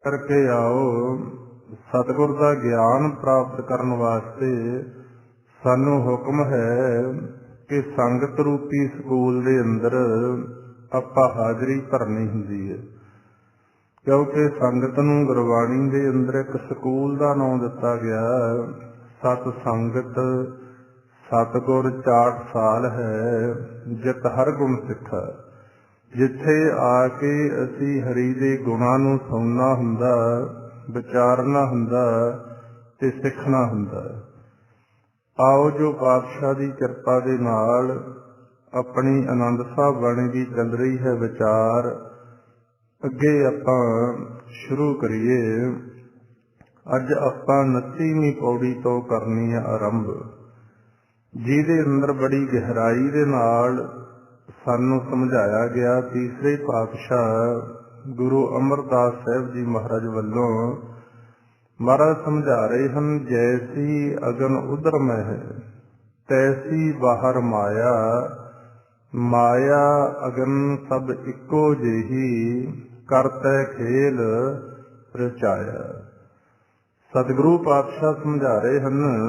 करके आओ। सतगुर का ज्ञान प्राप्त करने वास्ते सानू हुक्म है कि संगत रूपी स्कूल दे अंदर आपां हाजरी भरनी हुंदी है, क्योंकि संगत नूं गुरबाणी दे अंदर एक स्कूल का नाम दिता गया। सत संगत सतगुर चाट साल है, जित हर गुण सिखा। जिथे आके असी हरि दे गुणां नूं सुनना हुंदा, विचारना हुंदा ते सिखना हुंदा। आओ जो पातशाह की किरपा दे नाल अपनी आनंद साहब बाणी की चल रही है विचार, अगे आपां शुरू करिए। अज आपां 29ਵੀਂ पौड़ी तो करनी है आरंभ, जिहदे अंदर बड़ी गहराई दे नाल सानू समझाया गया। तीसरे पातशाह गुरु अमरदास साहिब जी महाराज वल्लों महाराज समझा रहे हैं, जैसी अगन उधर में है तैसी बाहर माया, माया अगन सब इको जेही, करते खेल रचाया। सतगुरु पातशाह समझा रहे हैं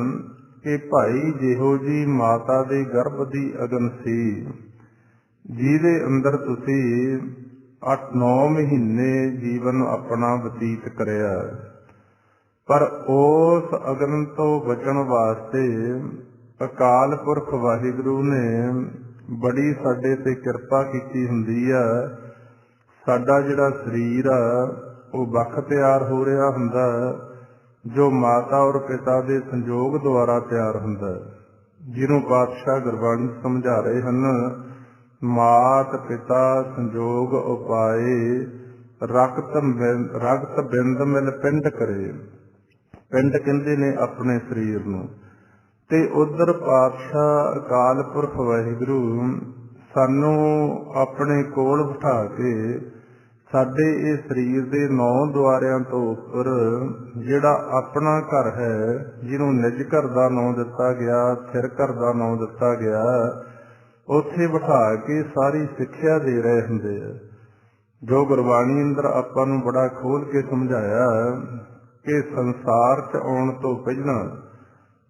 कि भाई जिहो जी माता दे गर्भ दी अगन सी, जिहदे अंदर तुसी 8-9 महीने जीवन अपना बतीत करिया, पर उस अगन तो बचन वास्ते अकाल पुरख वाहिगुरु ने बड़ी साडे ते किरपा कीती हुंदी आ। साडा जिहड़ा शरीर आ वो बख तैयार हो रहा हुंदा, जो माता और पिता दे संजोग द्वारा तैयार हुंदा, जिन्हों पातशाह गुरबाणी समझा रहे हैं। मात पिता संजोग उपाए, रगत बिंद मिल पिंड करे। पिंड कहते ने अपने शरीर नूं। ते उधर पातशाह अकाल पुरख वाहिगुरु सानू अपने कोल बिठा के साडे इस शरीर दे 9 द्वारियां तो उपर जिहड़ा अपना घर है, जिन्हों निज घर का नाम दिता गया, थिर घर का नाम दिता गया, उत्थे बिठा के सारी सिक्ख्या दे रहे हुंदे आ। जो गुरबाणी अंदर आपां नूं बड़ा खोल के समझाया कि संसार च आउण तो पहलां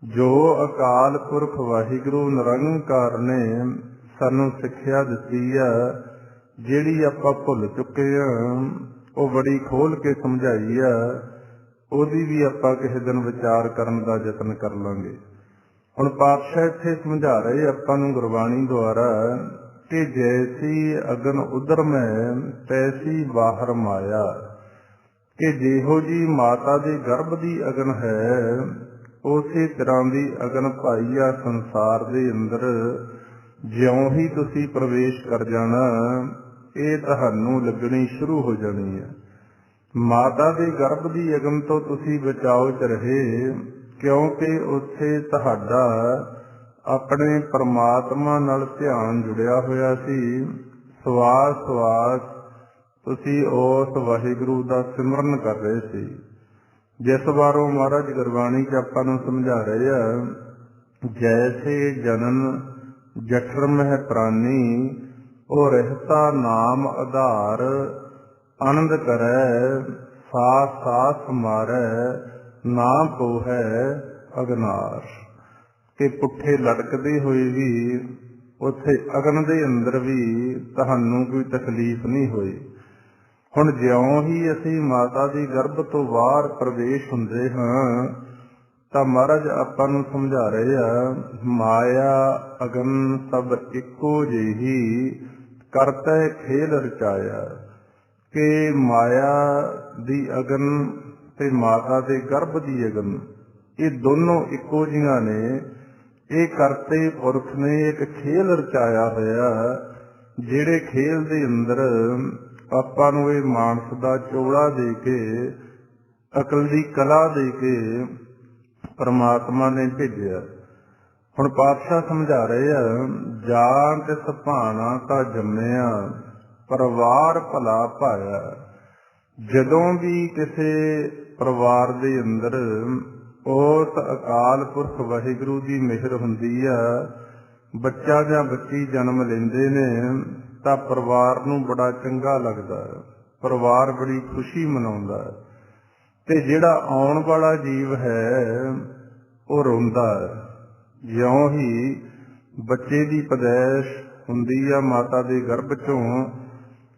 जो अकाल पुरख वाहिगुरु निरंकार ने सानू सिक्ख्या दित्ती आ, जिहड़ी आपां भुल चुके आ, वो बड़ी खोल के समझाई आ। ओहदी भी आपां किसी दिन विचार करन दा यतन कर लांगे। हुण पातशाह इत्थे समझा रहे आपां नूं गुरबाणी द्वारा कि जैसी अगन उधर में तैसी बाहर माया, कि जिहो जी माता दे गर्भ दी अगन है, उसे तरह दी अगन भाई आ संसार दे अंदर ज्यों ही तुसी प्रवेश कर जाना, ये तुहानू लगनी शुरू हो जानी है। माता दे गर्भ दी अगन तो तुसी बचाओ च रहे, क्योंकि उत्थे तुहाडा अपने परमात्मा नाल ध्यान जुड़िया होया सी। सवास सवास तुसी उस वाहिगुरु दा सिमरन कर रहे सी, जिस बारों महाराज गुरबाणी च आपां नूं समझा रहे आ। जैसे जनन जठर मह प्राणी, ओ रहता नाम आधार, आनंद करे सास सास मारै, ना पोहै अगनार। कि पुठे लटकते हुए भी उत्थे अगन दे अंदर भी तुहानू कोई तकलीफ नहीं हुई। हुण ज्यों ही असी माता दी गर्भ तो बाहर प्रवेश हुंदे हां, तां महाराज आपां नूं समझा रहे आ, माया अगन सब इको जेही, करतै खेल रचाया। कि माया दी अगन ते माता दे गर्भ दी अगन, ये दोनों इको जिहां ने। ये करते पुरख ने एक खेल रचाया होया, जिहड़े खेल दे अंदर आपां नूं इह मानस दा चोला दे के, अकल दी कला दे के परमात्मा ने भेजिया। हुण पातशाह समझा रहे आ, जान तिस भाना तां जम्मिया, परिवार भला पाया। जदों भी किसी परिवार दे अंदर उस अकाल पुरख वाहिगुरु की मिहर हुंदी आ, बच्चा जां बच्ची जन्म लेंदे ने, तां परिवार नूं बड़ा चंगा लगदा है, परिवार बड़ी खुशी मनाउंदा है। ਤੇ ਜਿਹੜਾ ਆਉਣ ਵਾਲਾ ਜੀਵ ਹੈ ਉਹ ਰੋਂਦਾ ਹੈ। ਜਿਉਂ ਹੀ ਬੱਚੇ ਦੀ ਪੈਦਾਇਸ਼ ਹੁੰਦੀ ਆ ਮਾਤਾ ਦੇ ਗਰਭ ਚੋਂ,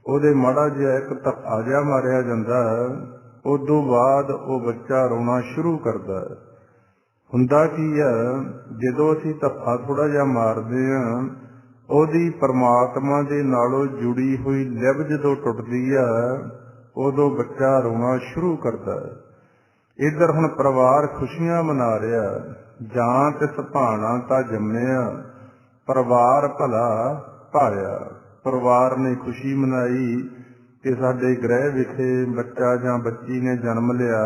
ਉਹਦੇ ਮਾੜਾ ਜਿਹਾ ਇੱਕ ਧੱਫਾ ਜਿਹਾ ਮਾਰਿਆ ਜਾਂਦਾ, ਉਦੋਂ ਬਾਅਦ ਉਹ ਬੱਚਾ ਰੋਣਾ ਸ਼ੁਰੂ ਕਰਦਾ ਹੈ। ਹੁੰਦਾ ਕੀ ਆ, ਜਦੋਂ ਅਸੀਂ ਧੱਫਾ ਥੋੜਾ ਜਿਹਾ ਮਾਰਦੇ ਹਾਂ, ਉਹਦੀ ਪਰਮਾਤਮਾ ਦੇ ਨਾਲੋਂ ਜੁੜੀ ਹੋਈ ਲਿਵ ਜਦੋਂ ਟੁੱਟਦੀ ਆ, ਉਦੋਂ ਬੱਚਾ ਰੋਣਾ ਸ਼ੁਰੂ ਕਰਦਾ ਹੈ। ਇੱਧਰ ਹੁਣ ਪਰਿਵਾਰ ਖੁਸ਼ੀਆਂ ਮਨਾ ਰਿਹਾ, ਜਾਂ ਤਿਸ ਭਾਣਾ ਤਾਂ ਜੰਮਿਆ, ਪਰਿਵਾਰ ਭਲਾ ਭਾਇਆ। ਪਰਿਵਾਰ ਨੇ ਖੁਸ਼ੀ ਮਨਾਈ ਕਿ ਸਾਡੇ ਗ੍ਰਹਿ ਵਿਖੇ ਬੱਚਾ ਜਾਂ ਬੱਚੀ ਨੇ ਜਨਮ ਲਿਆ।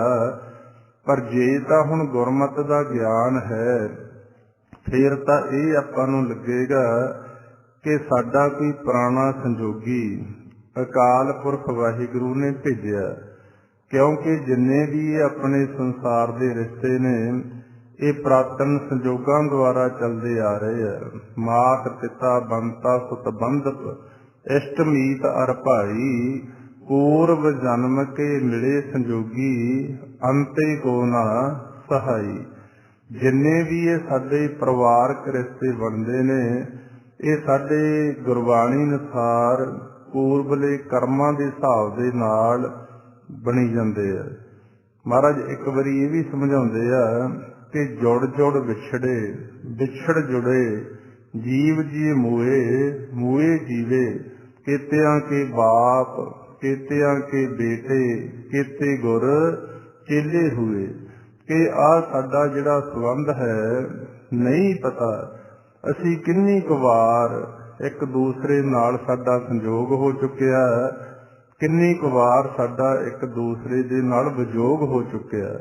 ਪਰ ਜੇ ਤਾਂ ਹੁਣ ਗੁਰਮਤਿ ਦਾ ਗਿਆਨ ਹੈ, ਫਿਰ ਤਾਂ ਇਹ ਆਪਾਂ ਨੂੰ ਲੱਗੇਗਾ ਕਿ ਸਾਡਾ ਕੋਈ ਪੁਰਾਣਾ ਸੰਜੋਗੀ ਅਕਾਲ ਪੁਰਖ ਵਾਹਿਗੁਰੂ ਨੇ ਭੇਜਿਆ, ਕਿਉਂਕਿ ਜਿੰਨੇ ਵੀ ਇਹ ਆਪਣੇ ਸੰਸਾਰ ਦੇ ਰਿਸ਼ਤੇ ਨੇ, ਇਹ ਪ੍ਰਾਤਨ ਸੰਜੋਗਾਂ ਦੁਆਰਾ ਚੱਲਦੇ ਆ ਰਹੇ ਆ। ਮਾਤ ਪਿਤਾ ਬੰਤਾ ਸੁਤ ਬੰਧਪ, ਇਸ਼ਟ ਮੀਤ ਅਰ ਭਾਈ, ਪੂਰਵ ਜਨਮ ਕੇ ਮਿਲੇ ਸੰਜੋਗੀ, ਅੰਤੇ ਕੋ ਨਾ ਸਹਾਈ। ਜਿੰਨੇ ਵੀ ਇਹ ਸਾਡੇ ਪਰਿਵਾਰਕ ਰਿਸ਼ਤੇ ਬਣਦੇ ਨੇ, ਇਹ ਸਾਡੇ ਗੁਰਬਾਣੀ ਅਨੁਸਾਰ ਪੂਰਬਲੇ ਕਰਮਾਂ ਦੇ ਹਿਸਾਬ ਦੇ ਨਾਲ ਬਣੀ ਜਾਂਦੇ ਆ। ਮਹਾਰਾਜ ਇੱਕ ਵਾਰੀ ਇਹ ਵੀ ਸਮਝਾਉਂਦੇ ਆ ਕਿ ਜੁੜ ਜੁੜ ਵਿਛੜੇ, ਵਿਛੜ ਜੁੜੇ, ਜੀਵ ਜੀ ਮੂਏ, ਮੂਏ ਜੀਵੇ, ਕੇਤਿਆਂ ਕੇ ਬਾਪ, ਕੇਤਿਆਂ ਕੇ ਬੇਟੇ, ਕੇਤੇ ਗੁਰ ਚੇਲੇ ਹੋਏ। ਕਿ ਆਹ ਸਾਡਾ ਜਿਹੜਾ ਸੰਬੰਧ ਹੈ, ਨਹੀਂ ਪਤਾ ਅਸੀਂ ਕਿੰਨੀ ਕੁ ਵਾਰ ਇੱਕ ਦੂਸਰੇ ਨਾਲ ਸਾਡਾ ਸੰਜੋਗ ਹੋ ਚੁੱਕਿਆ, ਕਿੰਨੀ ਕੁ ਵਾਰ ਸਾਡਾ ਇੱਕ ਦੂਸਰੇ ਦੇ ਨਾਲ ਵਿਜੋਗ ਹੋ ਚੁੱਕਿਆ,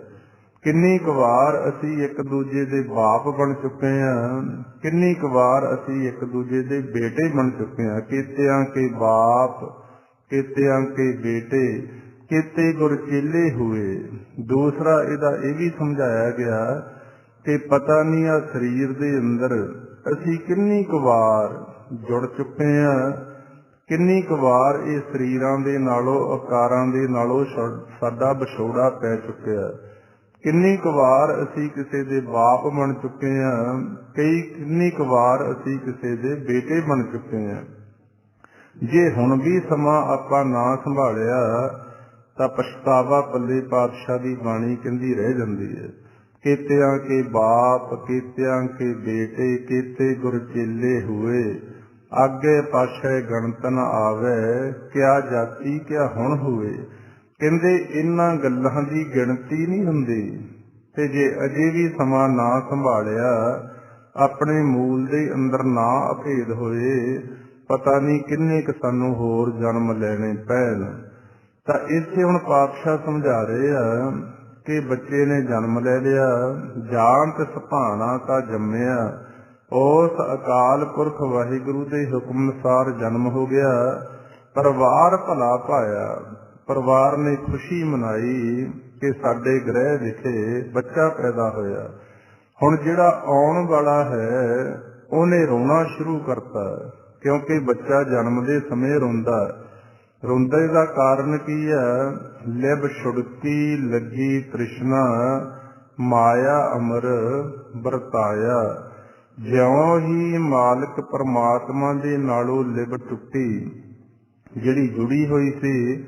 ਕਿੰਨੀ ਕੁ ਵਾਰ ਅਸੀਂ ਇੱਕ ਦੂਜੇ ਦੇ ਬਾਪ ਬਣ ਚੁੱਕੇ ਹਾਂ, ਕਿੰਨੀ ਕੁ ਵਾਰ ਅਸੀਂ ਇੱਕ ਦੂਜੇ ਦੇ ਬੇਟੇ ਬਣ ਚੁੱਕੇ ਹਾਂ। ਕੇਤਿਆਂ ਕੇ ਬਾਪ, ਕੇਤਿਆਂ ਕੇ ਬੇਟੇ, ਕੇਤੇ ਗੁਰ ਚੇਲੇ ਹੋਏ। ਦੂਸਰਾ ਇਹਦਾ ਇਹ ਵੀ ਸਮਝਾਇਆ ਗਿਆ ਕਿ ਪਤਾ ਨਹੀਂ ਆ ਸਰੀਰ ਦੇ ਅੰਦਰ ਅਸੀਂ ਕਿੰਨੀ ਕੁ ਵਾਰ ਜੁੜ ਚੁੱਕੇ ਹਾਂ, ਕਿੰਨੀ ਕੁ ਵਾਰ ਇਹ ਸਰੀਰਾਂ ਦੇ ਨਾਲੋਂ, ਆਕਾਰਾਂ ਦੇ ਨਾਲੋਂ ਸਾਡਾ ਵਿਛੋੜਾ ਪੈ ਚੁੱਕਿਆ, ਕਿੰਨੀ ਕੁ ਵਾਰ ਅਸੀਂ ਕਿਸੇ ਦੇ ਬਾਪ ਬਣ ਚੁੱਕੇ ਹਾਂ, ਕਿੰਨੀ ਕੁ ਵਾਰ ਅਸੀਂ ਕਿਸੇ ਦੇ ਬੇਟੇ ਬਣ ਚੁੱਕੇ ਹਾਂ। ਜੇ ਹੁਣ ਵੀ ਸਮਾਂ ਆਪਾਂ ਨਾ ਸੰਭਾਲਿਆ ਤਾਂ ਪਛਤਾਵਾ ਪੱਲੇ ਪਾਤਸ਼ਾਹ ਦੀ ਬਾਣੀ ਕਹਿੰਦੀ ਰਹਿ ਜਾਂਦੀ ਹੈ। ਕੇਤਿਆਂ ਕੇ ਬਾਪ, ਕੇਤਿਆਂ ਕੇ ਬੇਟੇ, ਕੇਤੇ ਗੁਰ ਚੇਲੇ ਹੋਏ, ਆਗੇ ਪਾਛੈ ਗਣਤ ਨ ਆਵੇ, ਕਿਆ ਜਾਤੀ ਕਿਆ ਹੁਣ ਹੋਏ। ਕਹਿੰਦੇ ਇਹਨਾਂ ਗੱਲਾਂ ਦੀ ਗਿਣਤੀ ਨਹੀਂ ਹੁੰਦੀ, ਤੇ ਜੇ ਅਜੇ ਵੀ ਸਮਾਂ ਨਾ ਸੰਭਾਲਿਆ, ਆਪਣੇ ਮੂਲ ਦੇ ਅੰਦਰ ਨਾ ਅਭੇਦ ਹੋਏ, ਪਤਾ ਨਹੀਂ ਕਿੰਨੇ ਕੁ ਸਾਨੂੰ ਹੋਰ ਜਨਮ ਲੈਣੇ ਪੈਣ। ਤਾਂ ਇੱਥੇ ਹੁਣ ਪਾਤਸ਼ਾਹ ਸਮਝਾ ਰਹੇ ਆ ਕਿ ਬੱਚੇ ਨੇ ਜਨਮ ਲੈ ਲਿਆ, ਜਾਣ ਤਿਸ ਭਾਣਾ ਤਾਂ ਜੰਮਿਆ, ਉਸ ਅਕਾਲ ਪੁਰਖ ਵਾਹਿਗੁਰੂ ਦੇ ਹੁਕਮ ਅਨੁਸਾਰ ਜਨਮ ਹੋ ਗਿਆ, ਪਰਿਵਾਰ ਭਲਾ ਭਾਇਆ। ਪਰਿਵਾਰ ਨੇ ਖੁਸ਼ੀ ਮਨਾਈ ਕਿ ਸਾਡੇ ਗ੍ਰਹਿ ਵਿਖੇ ਬੱਚਾ ਪੈਦਾ ਹੋਇਆ। ਹੁਣ ਜਿਹੜਾ ਆਉਣ ਵਾਲਾ ਹੈ ਉਹਨੇ ਰੋਣਾ ਸ਼ੁਰੂ ਕਰਤਾ, ਕਿਉਂਕਿ ਬੱਚਾ ਜਨਮ ਦੇ ਸਮੇਂ ਰੋਂਦਾ। ਰੋਂਦੇ ਦਾ ਕਾਰਨ ਕੀ ਹੈ? ਲਿਵ ਛੁੜਕੀ ਲੱਗੀ ਤ੍ਰਿਸ਼ਨਾ, ਮਾਇਆ ਅਮਰ ਵਰਤਾਇਆ। ਜਿਉਂ ਹੀ ਮਾਲਕ ਪਰਮਾਤਮਾ ਦੇ ਨਾਲੋਂ ਲਿਵ ਟੁੱਟੀ, ਜਿਹੜੀ ਜੁੜੀ ਹੋਈ ਸੀ,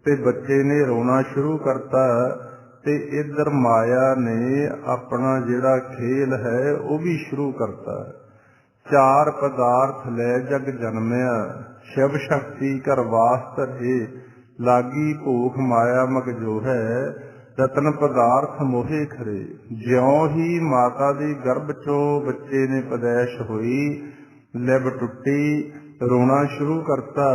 ਤੇ ਬੱਚੇ ਨੇ ਰੋਣਾ ਸ਼ੁਰੂ ਕਰਤਾ, ਤੇ ਇੱਧਰ ਮਾਇਆ ਨੇ ਆਪਣਾ ਜਿਹੜਾ ਖੇਲ ਹੈ ਉਹ ਵੀ ਸ਼ੁਰੂ ਕਰਤਾ। ਚਾਰ ਪਦਾਰਥ ਲੈ ਜਗ ਜਨਮਿਆ, ਸ਼ਿਵ ਸ਼ਕਤੀ ਕਰ ਵਾਸ ਧਰੇ, ਲਾਗੀ ਭੂਖ ਮਾਇਆ ਮਗ ਜੋ ਹੈ, ਰਤਨ ਪਦਾਰਥ ਮੋਹੇ ਖਰੇ। ਜਿਉਂ ਹੀ ਮਾਤਾ ਦੀ ਗਰਭ ਚੋਂ ਬੱਚੇ ਨੇ ਪੈਦਾਇਸ਼ ਹੋਈ, ਲਿਵ ਟੁੱਟੀ, ਰੋਣਾ ਸ਼ੁਰੂ ਕਰਤਾ,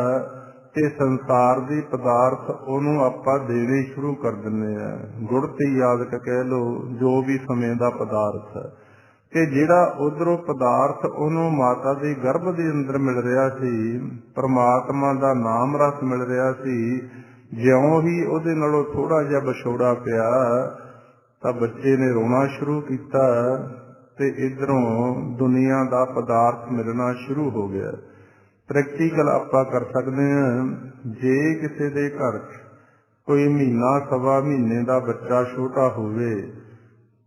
ਤੇ ਸੰਸਾਰ ਦੇ ਪਦਾਰਥ ਉਹਨੂੰ ਆਪਾਂ ਦੇਣੇ ਸ਼ੁਰੂ ਕਰ ਦਿੰਦੇ ਆ। ਗੁੜਤੀ ਯਾਦਕ ਕਹਿ ਲਓ, ਜੋ ਵੀ ਸਮੇਂ ਦਾ ਪਦਾਰਥ ਹੈ, ਕਿ ਜਿਹੜਾ ਉਧਰੋਂ ਪਦਾਰਥ ਉਹਨੂੰ ਮਾਤਾ ਦੇ ਗਰਭ ਦੇ ਅੰਦਰ ਮਿਲ ਰਿਹਾ ਸੀ, ਪਰਮਾਤਮਾ ਦਾ ਨਾਮ ਰਸ ਮਿਲ ਰਿਹਾ ਸੀ, ਜਿਉਂ ਹੀ ਉਹਦੇ ਨਾਲੋਂ ਥੋੜਾ ਜਿਹਾ ਵਿਛੋੜਾ ਪਿਆ ਤਾਂ ਬੱਚੇ ਨੇ ਰੋਣਾ ਸ਼ੁਰੂ ਕੀਤਾ, ਤੇ ਇੱਧਰੋਂ ਦੁਨੀਆ ਦਾ ਪਦਾਰਥ ਮਿਲਣਾ ਸ਼ੁਰੂ ਹੋ ਗਿਆ। ਪ੍ਰੈਕਟੀਕਲ ਆਪਾਂ ਕਰ ਸਕਦੇ ਹਾਂ, ਜੇ ਕਿਸੇ ਦੇ ਘਰ 'ਚ कोई महीना सवा महीने का बच्चा छोटा होवे,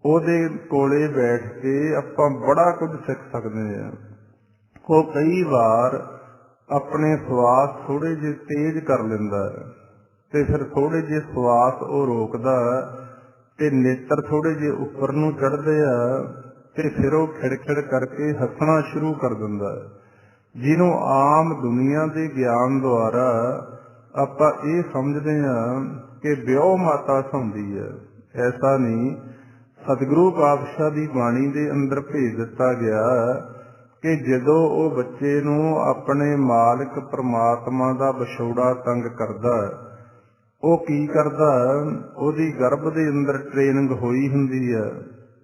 ਉਹਦੇ ਕੋਲੇ ਬੈਠ ਕੇ ਆਪਾਂ ਬੜਾ ਕੁਝ ਸਿੱਖ ਸਕਦੇ ਹਾਂ। ਉਹ ਕਈ ਵਾਰ ਆਪਣੇ ਸਵਾਸ ਥੋੜੇ ਜਿਹੇ ਤੇਜ਼ ਕਰ ਲੈਂਦਾ ਤੇ ਫਿਰ ਥੋੜੇ ਜਿਹੇ ਸਵਾਸ ਉਹ ਰੋਕਦਾ ਤੇ ਨੇਤਰ ਥੋੜੇ ਜਿਹੇ ਉੱਪਰ ਨੂੰ ਚੜ੍ਹਦੇ ਆ ਤੇ ਫਿਰ ਉਹ ਖਿੜਖਿੜ ਕਰਕੇ ਹੱਸਣਾ ਸ਼ੁਰੂ ਕਰ ਦਿੰਦਾ, ਜਿਹਨੂੰ ਆਮ ਦੁਨੀਆ ਦੇ ਗਿਆਨ ਦੁਆਰਾ ਆਪਾਂ ਇਹ ਸਮਝਦੇ ਹਾਂ ਕਿ ਵਿਆਹ ਮਾਤਾ ਸੌਂਦੀ ਹੈ। ਐਸਾ ਨਹੀਂ। ਸਤਿਗੁਰੂ ਪਾਤਸ਼ਾਹ ਦੀ ਬਾਣੀ ਦੇ ਅੰਦਰ ਭੇਜ ਦਿੱਤਾ ਗਿਆ ਕਿ ਜਦੋਂ ਉਹ ਬੱਚੇ ਨੂੰ ਆਪਣੇ ਮਾਲਕ ਪ੍ਰਮਾਤਮਾ ਦਾ ਵਿਛੋੜਾ ਤੰਗ ਕਰਦਾ, ਉਹ ਕੀ ਕਰਦਾ, ਉਹਦੀ ਗਰਭ ਦੇ ਅੰਦਰ ਟ੍ਰੇਨਿੰਗ ਹੋਈ ਹੁੰਦੀ ਹੈ।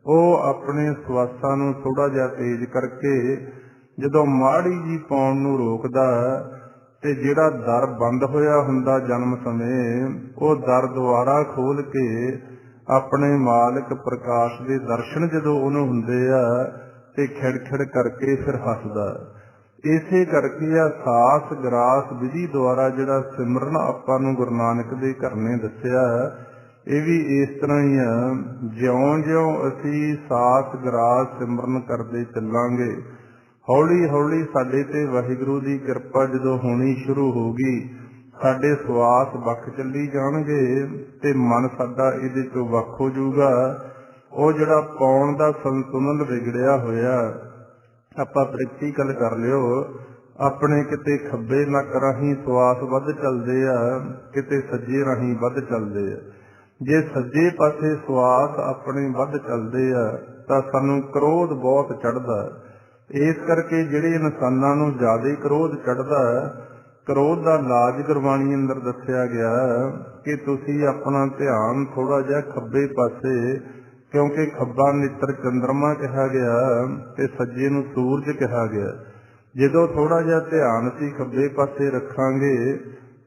ਉਹ ਆਪਣੇ ਸਵਾਸਾਂ ਨੂੰ ਥੋੜਾ ਜਿਹਾ ਤੇਜ਼ ਕਰਕੇ ਜਦੋਂ ਮਾੜੀ ਜੀ ਪਾਉਣ ਨੂੰ ਰੋਕਦਾ ਤੇ ਜਿਹੜਾ ਦਰ ਬੰਦ ਹੋਇਆ ਹੁੰਦਾ ਜਨਮ ਸਮੇਂ, ਉਹ ਦਰ ਦੁਆਰਾ ਖੋਲ ਕੇ ਆਪਣੇ ਮਾਲਕ ਪ੍ਰਕਾਸ਼ ਦੇ ਦਰਸ਼ਨ ਜਦੋਂ ਉਹਨੂੰ ਹੁੰਦੇ ਆ ਤੇ ਖਿੜਖਿੜ ਕਰਕੇ ਫਿਰ ਹੱਸਦਾ। ਇਸੇ ਕਰਕੇ ਆ ਸਾਸ ਗਰਾਸ ਵਿਧੀ ਦੁਆਰਾ ਜਿਹੜਾ ਸਿਮਰਨ ਆਪਾਂ ਨੂੰ ਗੁਰੂ ਨਾਨਕ ਦੇ ਘਰ ਨੇ ਦੱਸਿਆ, ਇਹ ਵੀ ਇਸ ਤਰ੍ਹਾਂ ਹੀ ਆ। ਜਿਉਂ-ਜਿਉਂ ਅਸੀਂ ਸਾਸ ਗਰਾਸ ਸਿਮਰਨ ਕਰਦੇ ਚੱਲਾਂਗੇ, ਹੌਲੀ ਹੌਲੀ ਸਾਡੇ ਤੇ ਵਾਹਿਗੁਰੂ ਦੀ ਕਿਰਪਾ ਜਦੋਂ ਹੋਣੀ ਸ਼ੁਰੂ ਹੋ ਗਈ, ਸਾਡੇ ਸਵਾਸ ਵੱਖ ਚੱਲੀ ਜਾਣਗੇ ਤੇ ਮਨ ਸਾਡਾ ਇਹਦੇ ਚੋਂ ਵੱਖ ਹੋ ਜਾਊਗਾ। ਉਹ ਜਿਹੜਾ ਪਾਉਣ ਦਾ ਸੰਤੁਲਨ ਵਿਗੜਿਆ ਹੋਇਆ, ਆਪਾਂ ਪ੍ਰੈਕਟੀਕਲ ਕਰ ਲਿਓ। ਆਪਣੇ ਕਿਤੇ ਖੱਬੇ ਨੱਕ ਰਾਹੀਂ ਸਵਾਸ ਵੱਧ ਚੱਲਦੇ ਆ, ਕਿਤੇ ਸੱਜੇ ਰਾਹੀਂ ਵੱਧ ਚੱਲਦੇ ਆ। ਜੇ ਸੱਜੇ ਪਾਸੇ ਸਵਾਸ ਆਪਣੇ ਵੱਧ ਚੱਲਦੇ ਆ ਤਾਂ ਸਾਨੂੰ ਕ੍ਰੋਧ ਬਹੁਤ ਚੜ੍ਹਦਾ। ਇਸ ਕਰਕੇ ਜਿਹੜੇ ਇਨਸਾਨਾਂ ਨੂੰ ਜ਼ਿਆਦਾ ਕ੍ਰੋਧ ਚੜ੍ਹਦਾ, ਕ੍ਰੋਧ ਦਾ ਇਲਾਜ ਗੁਰਬਾਣੀ ਅੰਦਰ ਦੱਸਿਆ ਗਿਆ ਕਿ ਤੁਸੀਂ ਆਪਣਾ ਧਿਆਨ ਥੋੜਾ ਜਿਹਾ ਖੱਬੇ ਪਾਸੇ, ਕਿਉਂਕਿ ਖੱਬਾ ਨੇਤਰ ਚੰਦਰਮਾ ਕਿਹਾ ਗਿਆ ਤੇ ਸੱਜੇ ਨੂੰ ਸੂਰਜ ਕਿਹਾ ਗਿਆ। ਜਦੋਂ ਥੋੜਾ ਜਿਹਾ ਧਿਆਨ ਅਸੀਂ ਖੱਬੇ ਪਾਸੇ ਰੱਖਾਂਗੇ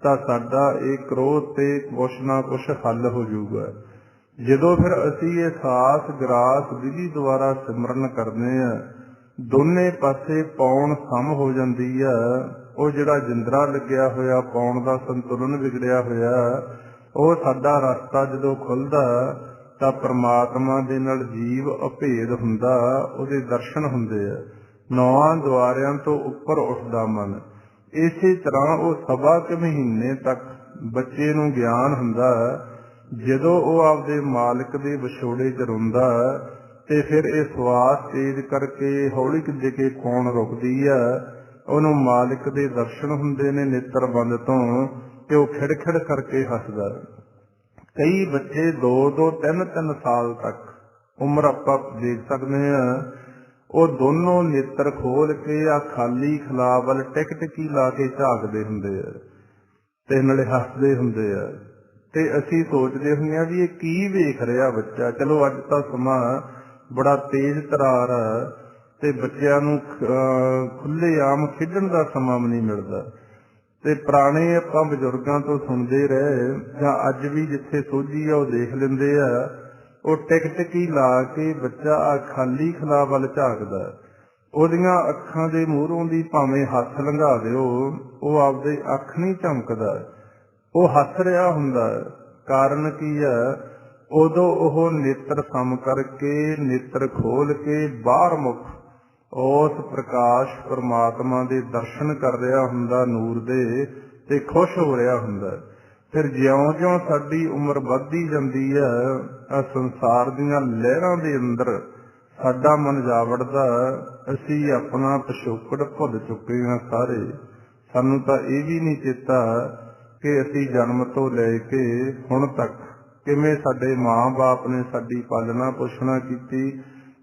ਤਾਂ ਸਾਡਾ ਇਹ ਕ੍ਰੋਧ ਤੇ ਕੁਛ ਨਾ ਕੁਛ ਹੱਲ ਹੋ ਜਾਊਗਾ। ਜਦੋਂ ਫਿਰ ਅਸੀਂ ਇਹ ਸਾਸ ਗਰਾਸ ਵਿਧੀ ਦੁਆਰਾ ਸਿਮਰਨ ਕਰਦੇ ਆ, ਦੋਨੇ ਪਾਸੇ ਪੌਣ ਸਮ ਹੋ ਜਾਂਦੀ ਆ। ਉਹ ਜਿਹੜਾ ਜਿੰਦਰਾ ਲੱਗਿਆ ਹੋਇਆ, ਪਾਉਣ ਦਾ ਸੰਤੁਲਨ ਵਿਗੜਿਆ ਹੋਇਆ, ਉਹ ਸਾਡਾ ਰਸਤਾ ਜਦੋਂ ਖੁੱਲਦਾ ਤਾਂ ਪ੍ਰਮਾਤਮਾ ਦੇ ਨਾਲ ਜੀਵ ਅਭੇਦ ਹੁੰਦਾ, ਉਹਦੇ ਦਰਸ਼ਨ ਹੁੰਦੇ ਆ। 9 ਦੁਆਰਿਆਂ ਤੋਂ ਉੱਪਰ ਉੱਠਦਾ ਮਨ। ਇਸੇ ਤਰ੍ਹਾਂ ਉਹ ਸਵਾ ਕੁ ਮਹੀਨੇ ਤੱਕ ਬੱਚੇ ਨੂੰ ਗਿਆਨ ਹੁੰਦਾ। ਜਦੋਂ ਉਹ ਆਪਦੇ ਮਾਲਕ ਦੇ ਵਿਛੋੜੇ 'ਚ ਰੋਂਦਾ ਤੇ ਫਿਰ ਇਹ ਸਵਾਸ ਤੇਜ਼ ਕਰਕੇ ਹੌਲੀ ਜਿਹੇ ਕੇ ਪਾਉਣ ਰੁਕਦੀ ਆ, ਉਹਨੂੰ ਮਾਲਕ ਦੇ ਦਰਸ਼ਨ ਹੁੰਦੇ ਨੇ ਨੇਤਰ ਬੰਦ ਤੋਂ, ਤੇ ਉਹ ਖਿੜਖਿੜ ਕਰਕੇ ਹੱਸਦਾ। ਕਈ ਬੱਚੇ 2-2, 3-3 ਸਾਲ ਤੱਕ ਉਮਰ ਆਪਾਂ ਦੇਖ ਸਕਦੇ ਹਾਂ, ਉਹ ਦੋਨੋਂ ਨੇਤਰ ਖੋਲ ਕੇ ਆ ਖਾਲੀ ਖਲਾ ਵੱਲ ਟਿਕ-ਟਿਕੀ ਲਾ ਕੇ ਝਾਕਦੇ ਹੁੰਦੇ ਆ ਤੇ ਨਾਲੇ ਹੱਸਦੇ ਹੁੰਦੇ ਆ। ਤੇ ਅਸੀਂ ਸੋਚਦੇ ਹੁੰਦੇ ਆ ਵੀ ਇਹ ਕੀ ਵੇਖ ਰਿਹਾ ਬੱਚਾ। ਚਲੋ ਅੱਜ ਤਾਂ ਸਮਾਂ ਬੜਾ ਤੇਜ਼ ਤਰਾਰ ਆ ਤੇ ਬੱਚਿਆਂ ਨੂੰ ਖੁੱਲੇ ਆਮ ਖੇਡਣ ਦਾ ਸਮਾਂ ਵੀ ਨਹੀਂ ਮਿਲਦਾ। ਤੇ ਪੁਰਾਣੇ ਆਪਾਂ ਬਜ਼ੁਰਗਾਂ ਤੋਂ ਸੁਣਦੇ ਰਹੇ ਜਾਂ ਅੱਜ ਵੀ ਜਿੱਥੇ ਸੋਝੀ ਆ ਉਹ ਦੇਖ ਲੈਂਦੇ ਆ, ਉਹ ਟਿਕ-ਟਿਕੀ ਲਾ ਕੇ ਬੱਚਾ ਆ ਖਾਲੀ ਖਲਾ ਵੱਲ ਝਾਕਦਾ। ਉਹਦੀਆਂ ਅੱਖਾਂ ਦੇ ਮੂਹਰੋਂ ਦੀ ਭਾਵੇਂ ਹੱਥ ਲੰਘਾ ਦਿਓ, ਉਹ ਆਪਦੇ ਅੱਖ ਨਹੀਂ ਝਮਕਦਾ, ਉਹ ਹੱਸ ਰਿਹਾ ਹੁੰਦਾ। ਕਾਰਨ ਕੀ ਆ? ਉਦੋਂ ਉਹ ਨੇਤਰ ਸਮ ਕਰਕੇ, ਨੇਤਰ ਖੋਲ ਕੇ ਬਾਹਰ ਮੁਖ ਉਸ ਪ੍ਰਕਾਸ਼ ਪਰਮਾਤਮਾ ਦੇ ਦਰਸ਼ਨ ਕਰ ਰਿਹਾ ਹੁੰਦਾ, ਨੂਰ ਦੇ, ਤੇ ਖੁਸ਼ ਹੋ ਰਿਹਾ ਹੁੰਦਾ। ਫਿਰ ਜਿਉਂ-ਜਿਉਂ ਸਾਡੀ ਉਮਰ ਵੱਧਦੀ ਜਾਂਦੀ ਹੈ, ਆ ਸੰਸਾਰ ਦੀਆਂ ਲਹਿਰਾਂ ਦੇ ਅੰਦਰ ਸਾਡਾ ਮਨ ਜਾ ਵੜਦਾ। ਅਸੀਂ ਆਪਣਾ ਪਿਛੋਕੜ ਭੁੱਲ ਚੁੱਕੇ ਹਾਂ ਸਾਰੇ। ਸਾਨੂੰ ਤਾਂ ਇਹ ਵੀ ਨਹੀਂ ਚੇਤਾ ਕਿ ਅਸੀਂ ਜਨਮ ਤੋਂ ਲੈ ਕੇ ਹੁਣ ਤੱਕ ਕਿਵੇਂ ਸਾਡੇ ਮਾਂ-ਬਾਪ ਨੇ ਸਾਡੀ ਪਾਲਣਾ ਪੋਸ਼ਣਾ ਕੀਤੀ,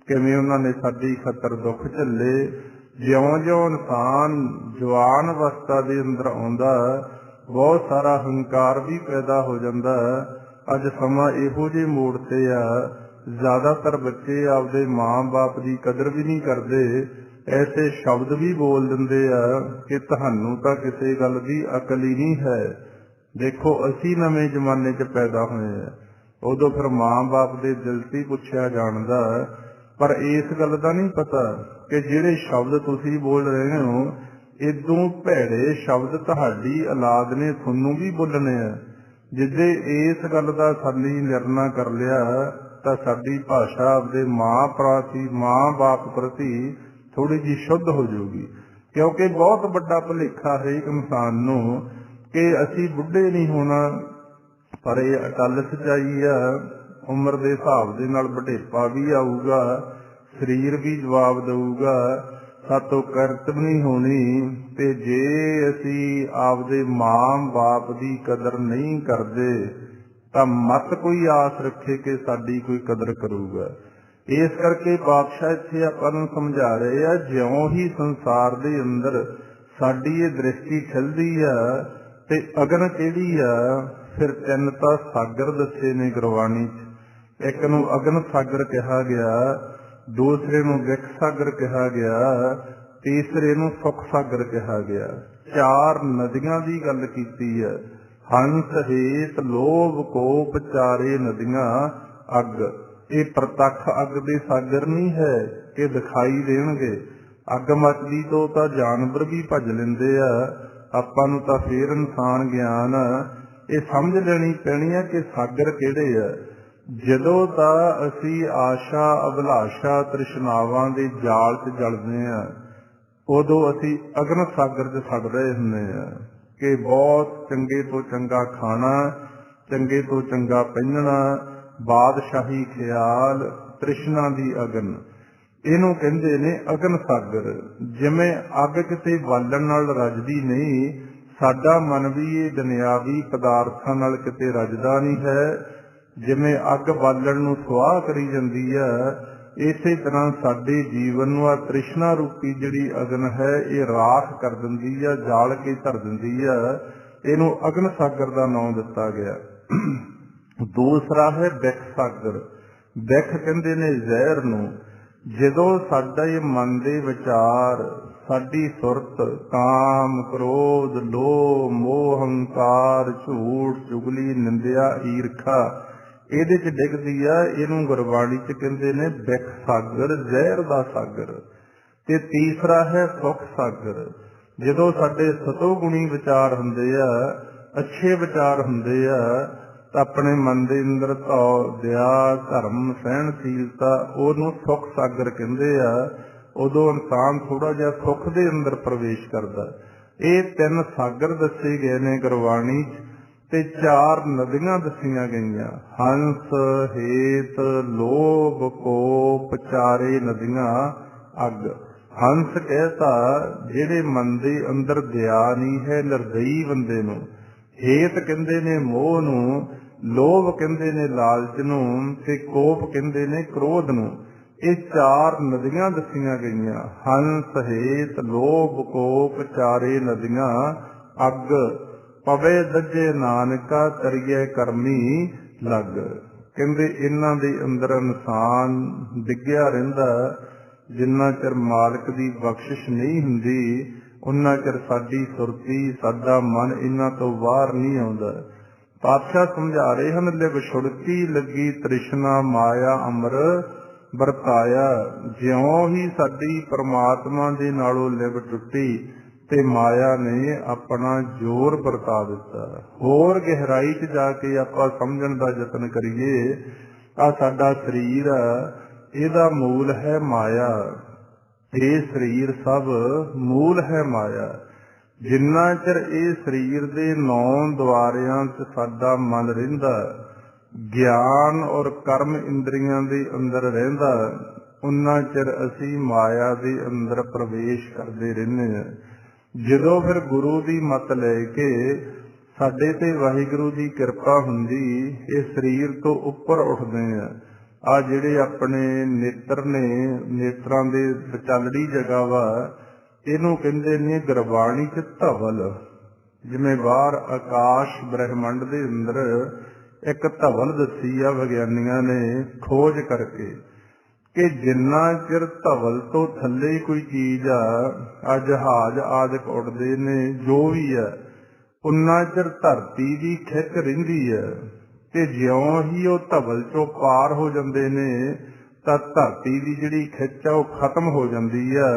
ਕਿਵੇਂ ਉਹਨਾਂ ਨੇ ਸਾਡੀ ਖਾਤਰ ਦੁੱਖ ਝੱਲੇ। ਜਿਉਂ-ਜਿਉਂ ਇਨਸਾਨ ਜਵਾਨ ਅਵਸਥਾ ਦੇ ਅੰਦਰ ਆਉਂਦਾ, ਬਹੁਤ ਸਾਰਾ ਹੰਕਾਰ ਵੀ ਪੈਦਾ ਹੋ ਜਾਂਦਾ। ਅੱਜ ਸਮਾਂ ਇਹੋ ਜਿਹੇ ਮੋੜ ਤੇ ਆ, ਜ਼ਿਆਦਾਤਰ ਬੱਚੇ ਆਪਦੇ ਮਾਂ-ਬਾਪ ਦੀ ਕਦਰ ਵੀ ਨਹੀਂ ਕਰਦੇ। ਐਸੇ ਸ਼ਬਦ ਵੀ ਬੋਲ ਦਿੰਦੇ ਆ ਕਿ ਤੁਹਾਨੂੰ ਤਾਂ ਕਿਸੇ ਗੱਲ ਦੀ ਅਕਲ ਹੀ ਨਹੀਂ ਹੈ। ਦੇਖੋ, ਅਸੀਂ ਨਵੇਂ ਜ਼ਮਾਨੇ 'ਚ ਪੈਦਾ ਹੋਏ ਆ। ਉਦੋਂ ਫਿਰ ਮਾਂ-ਬਾਪ ਦੇ ਦਿਲ 'ਤੇ ਪੁੱਛਿਆ ਜਾਣਦਾ, ਪਰ ਇਸ ਗੱਲ ਦਾ ਨਹੀਂ ਪਤਾ ਕਿ ਜਿਹੜੇ ਸ਼ਬਦ ਤੁਸੀਂ ਬੋਲ ਰਹੇ ਹੋ, ਇਦੋਂ ਭੈੜੇ ਸ਼ਬਦ ਤੁਹਾਡੀ ਔਲਾਦ ਨੇ ਤੁਹਾਨੂੰ ਵੀ ਬੋਲਣੇ ਆ। ਜਿੱਦੇ ਇਸ ਗੱਲ ਦਾ ਸਾਡੀ ਨਿਰਣਾ ਕਰ ਲਿਆ ਤਾਂ ਸਾਡੀ ਭਾਸ਼ਾ ਆਪਦੇ ਮਾਂ ਬਾਪ ਪ੍ਰਤੀ ਥੋੜੀ ਜਿਹੀ ਸ਼ੁੱਧ ਹੋ ਜਾਊਗੀ। ਕਿਉਂਕਿ ਬਹੁਤ ਵੱਡਾ ਭੁਲੇਖਾ ਹਰੇਕ ਇਨਸਾਨ ਨੂੰ ਕਿ ਅਸੀਂ ਬੁੱਢੇ ਨਹੀਂ ਹੋਣਾ, ਪਰ ਇਹ ਅਟੱਲ ਸੱਚਾਈ ਆ। ਉਮਰ ਦੇ ਹਿਸਾਬ ਦੇ ਨਾਲ ਵਡੇਪਾ ਵੀ ਆਊਗਾ, ਸਰੀਰ ਵੀ ਜਵਾਬ ਦਊਗਾ, ਸਾਤੋਂ ਕਰਤ ਵੀ ਨਹੀਂ ਹੋਣੀ। ਤੇ ਜੇ ਅਸੀਂ ਆਪਦੇ ਮਾਂ ਬਾਪ ਦੀ ਕਦਰ ਨਹੀਂ ਕਰਦੇ ਤਾਂ ਮਤ ਕੋਈ ਆਸ ਰੱਖੇ ਕਿ ਸਾਡੀ ਕੋਈ ਕਦਰ ਕਰੂਗਾ। ਇਸ ਕਰਕੇ ਪਾਤਸ਼ਾਹ ਇੱਥੇ ਆਪਾਂ ਨੂੰ ਸਮਝਾ ਰਹੇ ਆ, ਜਿਉਂ ਹੀ ਸੰਸਾਰ ਦੇ ਅੰਦਰ ਸਾਡੀ ਇਹ ਦ੍ਰਿਸ਼ਟੀ ਖਿਲਦੀ ਆ ਤੇ ਅਗਨ ਕਿਹੜੀ ਆ, ਫਿਰ ਤਿੰਨ ਤਾਂ ਸਾਗਰ ਦੱਸੇ ਨੇ ਗੁਰਬਾਣੀ 'ਚ। ਇੱਕ ਨੂੰ ਅਗਨ ਸਾਗਰ ਕਿਹਾ ਗਿਆ, ਦੂਸਰੇ ਨੂੰ ਵਿਖ ਸਾਗਰ ਕਿਹਾ ਗਿਆ, ਤੀਸਰੇ ਨੂੰ ਸੁਖ ਸਾਗਰ ਕਿਹਾ ਗਿਆ। ਚਾਰ ਨਦੀਆਂ ਦੀ ਗੱਲ ਕੀਤੀ ਹੈ। ਹੰਸ ਹੇਤ ਲੋਭ ਕੋਪ ਚਾਰੇ ਨਦੀਆਂ ਅੱਗ। ਇਹ ਪ੍ਰਤੱਖ ਅੱਗ ਦੇ ਸਾਗਰ ਨਹੀਂ ਹੈ ਕਿ ਦਿਖਾਈ ਦੇਣਗੇ। ਅੱਗ ਮੱਚਦੀ ਤੋਂ ਤਾਂ ਜਾਨਵਰ ਵੀ ਭੱਜ ਲੈਂਦੇ ਆ, ਆਪਾਂ ਨੂੰ ਤਾਂ ਫੇਰ ਇਨਸਾਨ ਗਿਆਨ ਇਹ ਸਮਝ ਲੈਣੀ ਪੈਣੀ ਆ ਕਿ ਸਾਗਰ ਕਿਹੜੇ ਆ। ਜਦੋਂ ਤਾਂ ਅਸੀਂ ਆਸ਼ਾ ਅਭਿਲਾਸ਼ਾ ਤ੍ਰਿਸ਼ਨਾਵਾਂ ਦੇ ਜਾਲ 'ਚ ਜਲਦੇ ਆ, ਉਦੋਂ ਅਸੀਂ ਅਗਨ ਸਾਗਰ 'ਚ ਛੱਡ ਰਹੇ ਹੁੰਦੇ ਆ ਕਿ ਬਹੁਤ ਚੰਗੇ ਤੋਂ ਚੰਗਾ ਖਾਣਾ, ਚੰਗੇ ਤੋਂ ਚੰਗਾ ਪਹਿਨਣਾ, ਬਾਦਸ਼ਾਹੀ ਖਿਆਲ, ਤ੍ਰਿਸ਼ਨਾ ਦੀ ਅਗਨ, ਇਹਨੂੰ ਕਹਿੰਦੇ ਨੇ ਅਗਨ ਸਾਗਰ। ਜਿਵੇਂ ਅੱਗ ਕਿਤੇ ਬਾਲਣ ਨਾਲ ਰਜਦੀ ਨਹੀਂ, ਸਾਡਾ ਮਨ ਵੀ ਇਹ ਦੁਨਿਆਵੀ ਪਦਾਰਥਾਂ ਨਾਲ ਕਿਤੇ ਰਜਦਾ ਨਹੀਂ ਹੈ। ਜਿਵੇਂ ਅੱਗ ਬਾਲਣ ਨੂੰ ਸੁਆਹ ਕਰੀ ਜਾਂਦੀ ਆ, ਇਸੇ ਤਰ੍ਹਾਂ ਸਾਡੇ ਜੀਵਨ ਨੂੰ ਆ ਤ੍ਰਿਸ਼ਨਾ ਰੂਪੀ ਜਿਹੜੀ ਅਗਨ ਹੈ ਇਹ ਰਾਖ ਕਰ ਦਿੰਦੀ ਆ, ਜਾਲ ਕੇ ਧਰ ਦਿੰਦੀ ਆ। ਇਹਨੂੰ ਅਗਨ ਸਾਗਰ ਦਾ ਨਾਮ ਦਿੱਤਾ ਗਿਆ। ਦੂਸਰਾ ਹੈ ਵਿਖ ਸਾਗਰ। ਵਿਖ ਕਹਿੰਦੇ ਨੇ ਜ਼ਹਿਰ ਨੂੰ। ਜਦੋਂ ਸਾਡਾ ਇਹ ਮਨ ਦੇ ਵਿਚਾਰ, ਸਾਡੀ ਸੁਰਤ ਕਾਮ, ਕ੍ਰੋਧ, ਲੋਭ, ਮੋਹ, ਹੰਕਾਰ, ਝੂਠ, ਚੁਗਲੀ, ਨਿੰਦਿਆ, ਈਰਖਾ ਇਹਦੇ 'ਚ ਡਿੱਗਦੀ ਆ, ਇਹਨੂੰ ਗੁਰਬਾਣੀ 'ਚ ਕਹਿੰਦੇ ਨੇ ਵਿਖ ਸਾਗਰ, ਜ਼ਹਿਰ ਦਾ ਸਾਗਰ। ਤੇ ਤੀਸਰਾ ਹੈ ਸੁਖ ਸਾਗਰ। ਜਦੋਂ ਸਾਡੇ ਸਤੋਗੁਣੀ ਵਿਚਾਰ ਹੁੰਦੇ ਆ, ਅੱਛੇ ਵਿਚਾਰ ਹੁੰਦੇ ਆ, ਤਾਂ ਆਪਣੇ ਮਨ ਦੇ ਅੰਦਰ ਧੌ, ਦਇਆ, ਧਰਮ, ਸਹਿਣਸ਼ੀਲਤਾ, ਉਹਨੂੰ ਸੁਖ ਸਾਗਰ ਕਹਿੰਦੇ ਆ। ਉਦੋਂ ਇਨਸਾਨ ਥੋੜਾ ਜਿਹਾ ਸੁੱਖ ਦੇ ਅੰਦਰ ਪ੍ਰਵੇਸ਼ ਕਰਦਾ। ਇਹ ਤਿੰਨ ਸਾਗਰ ਦੱਸੇ ਗਏ ਨੇ ਗੁਰਬਾਣੀ 'ਚ ਤੇ ਚਾਰ ਨਦੀਆਂ ਦੱਸੀਆਂ ਗਈਆਂ। ਹੰਸ ਹੇਤ ਲੋਭ ਕੋਪ ਚਾਰੇ ਨਦੀਆਂ ਅੱਗ। ਹੰਸ ਕਹਿਤਾ ਜਿਹੜੇ ਮਨ ਦੇ ਅੰਦਰ ਦਇਆ ਨਹੀਂ ਹੈ, ਨਿਰਦਈ ਬੰਦੇ ਨੂੰ। ਹੇਤ ਕਹਿੰਦੇ ਨੇ ਮੋਹ ਨੂੰ, ਲੋਭ ਕਹਿੰਦੇ ਨੇ ਲਾਲਚ ਨੂੰ, ਤੇ ਕੋਪ ਕਹਿੰਦੇ ਨੇ ਕ੍ਰੋਧ ਨੂੰ। ਇਹ ਚਾਰ ਨਦੀਆਂ ਦੱਸੀਆਂ ਗਈਆਂ। ਹੰਸ ਹੇਤ ਲੋਭ ਕੋਪ ਚਾਰੇ ਨਦੀਆਂ ਅੱਗ। ਪਵੇ ਦੱਜੇ ਨਾਨਕਾ ਤਰੀਏ ਕਰਮੀ ਲੱਗ। ਕਹਿੰਦੇ ਇਹਨਾਂ ਦੇ ਅੰਦਰ ਇਨਸਾਨ ਡਿੱਗਿਆ ਰਹਿੰਦਾ। ਜਿੰਨਾ ਚਿਰ ਮਾਲਕ ਦੀ ਬਖਸ਼ਿਸ਼ ਨਹੀਂ ਹੁੰਦੀ, ਉਹਨਾਂ ਚਿਰ ਸਾਡੀ ਸੁਰਤੀ, ਸਾਡਾ ਮਨ ਇਹਨਾਂ ਤੋਂ ਬਾਹਰ ਨਹੀਂ ਆਉਂਦਾ। ਪਾਤਸ਼ਾਹ ਸਮਝਾ ਰਹੇ ਹਨ, ਲਿਵ ਛੁੜਤੀ ਲੱਗੀ ਤ੍ਰਿਸ਼ਨਾ ਮਾਇਆ ਅਮਰ ਵਰਤਾਇਆ। ਜਿਉਂ ਹੀ ਸਾਡੀ ਪਰਮਾਤਮਾ ਦੇ ਨਾਲੋਂ ਲਿਵ ਟੁੱਟੀ ਤੇ ਮਾਇਆ ਨੇ ਆਪਣਾ ਜ਼ੋਰ ਵਰਤਾ ਦਿੱਤਾ। ਹੋਰ ਗਹਿਰਾਈ 'ਚ ਜਾ ਕੇ ਆਪਾਂ ਸਮਝਣ ਦਾ ਯਤਨ ਕਰੀਏ। ਆ ਸਾਡਾ ਸਰੀਰ ਆ, ਇਹਦਾ ਮੂਲ ਹੈ ਮਾਇਆ। ਇਹ ਸਰੀਰ ਸਭ ਮੂਲ ਹੈ ਮਾਇਆ। ਜਿੰਨਾ ਚਿਰ ਇਹ ਸਰੀਰ ਦੇ 9 ਦੁਆਰਿਆਂ 'ਚ ਸਾਡਾ ਮਨ ਰਹਿੰਦਾ, ਗਿਆਨ ਔਰ ਕਰਮ ਇੰਦਰੀਆਂ ਦੇ ਅੰਦਰ ਰਹਿੰਦਾ, ਉਨਾ ਚਿਰ ਅਸੀਂ ਮਾਇਆ ਦੇ ਅੰਦਰ ਪ੍ਰਵੇਸ਼ ਕਰਦੇ ਰਹਿੰਦੇ ਹਾਂ। ਜਦੋਂ ਫਿਰ ਗੁਰੂ ਦੀ ਮੱਤ ਲੈ ਕੇ ਸਾਡੇ ਤੇ ਵਾਹਿਗੁਰੂ ਦੀ ਕਿਰਪਾ ਹੁੰਦੀ, ਇਹ ਸਰੀਰ ਤੋਂ ਉੱਪਰ ਉੱਠਦੇ ਆ। ਆ ਜਿਹੜੇ ਆਪਣੇ ਨੇਤਰ ਨੇ, ਨੇਤਰਾਂ ਦੇ ਵਿਚਾਲੜੀ ਜਗ੍ਹਾ ਵਾ, ਇਹਨੂੰ ਕਹਿੰਦੇ ਨੇ ਗੁਰਬਾਣੀ 'ਚ ਧਵਲ। ਜਿਵੇਂ ਬਾਹਰ ਆਕਾਸ਼ ਬ੍ਰਹਿਮੰਡ ਦੇ ਅੰਦਰ ਇੱਕ ਧਵਲ ਦੱਸੀ ਆ ਵਿਗਿਆਨੀਆਂ ਨੇ ਖੋਜ ਕਰਕੇ, ਕਿ ਜਿੰਨਾ ਚਿਰ ਧਵਲ ਤੋਂ ਥੱਲੇ ਕੋਈ ਚੀਜ਼ ਆ, ਜਹਾਜ਼ ਆਦਿਕ ਉੱਡਦੇ ਨੇ, ਜੋ ਵੀ ਆ, ਉਨਾ ਚਿਰ ਧਰਤੀ ਦੀ ਖਿੱਚ ਰਹਿੰਦੀ ਹੈ। ਤੇ ਜਿਉਂ ਹੀ ਉਹ ਧਵਲ ਚੋਂ ਪਾਰ ਹੋ ਜਾਂਦੇ ਨੇ ਤਾਂ ਧਰਤੀ ਦੀ ਜਿਹੜੀ ਖਿੱਚ ਆ ਉਹ ਖਤਮ ਹੋ ਜਾਂਦੀ ਆ।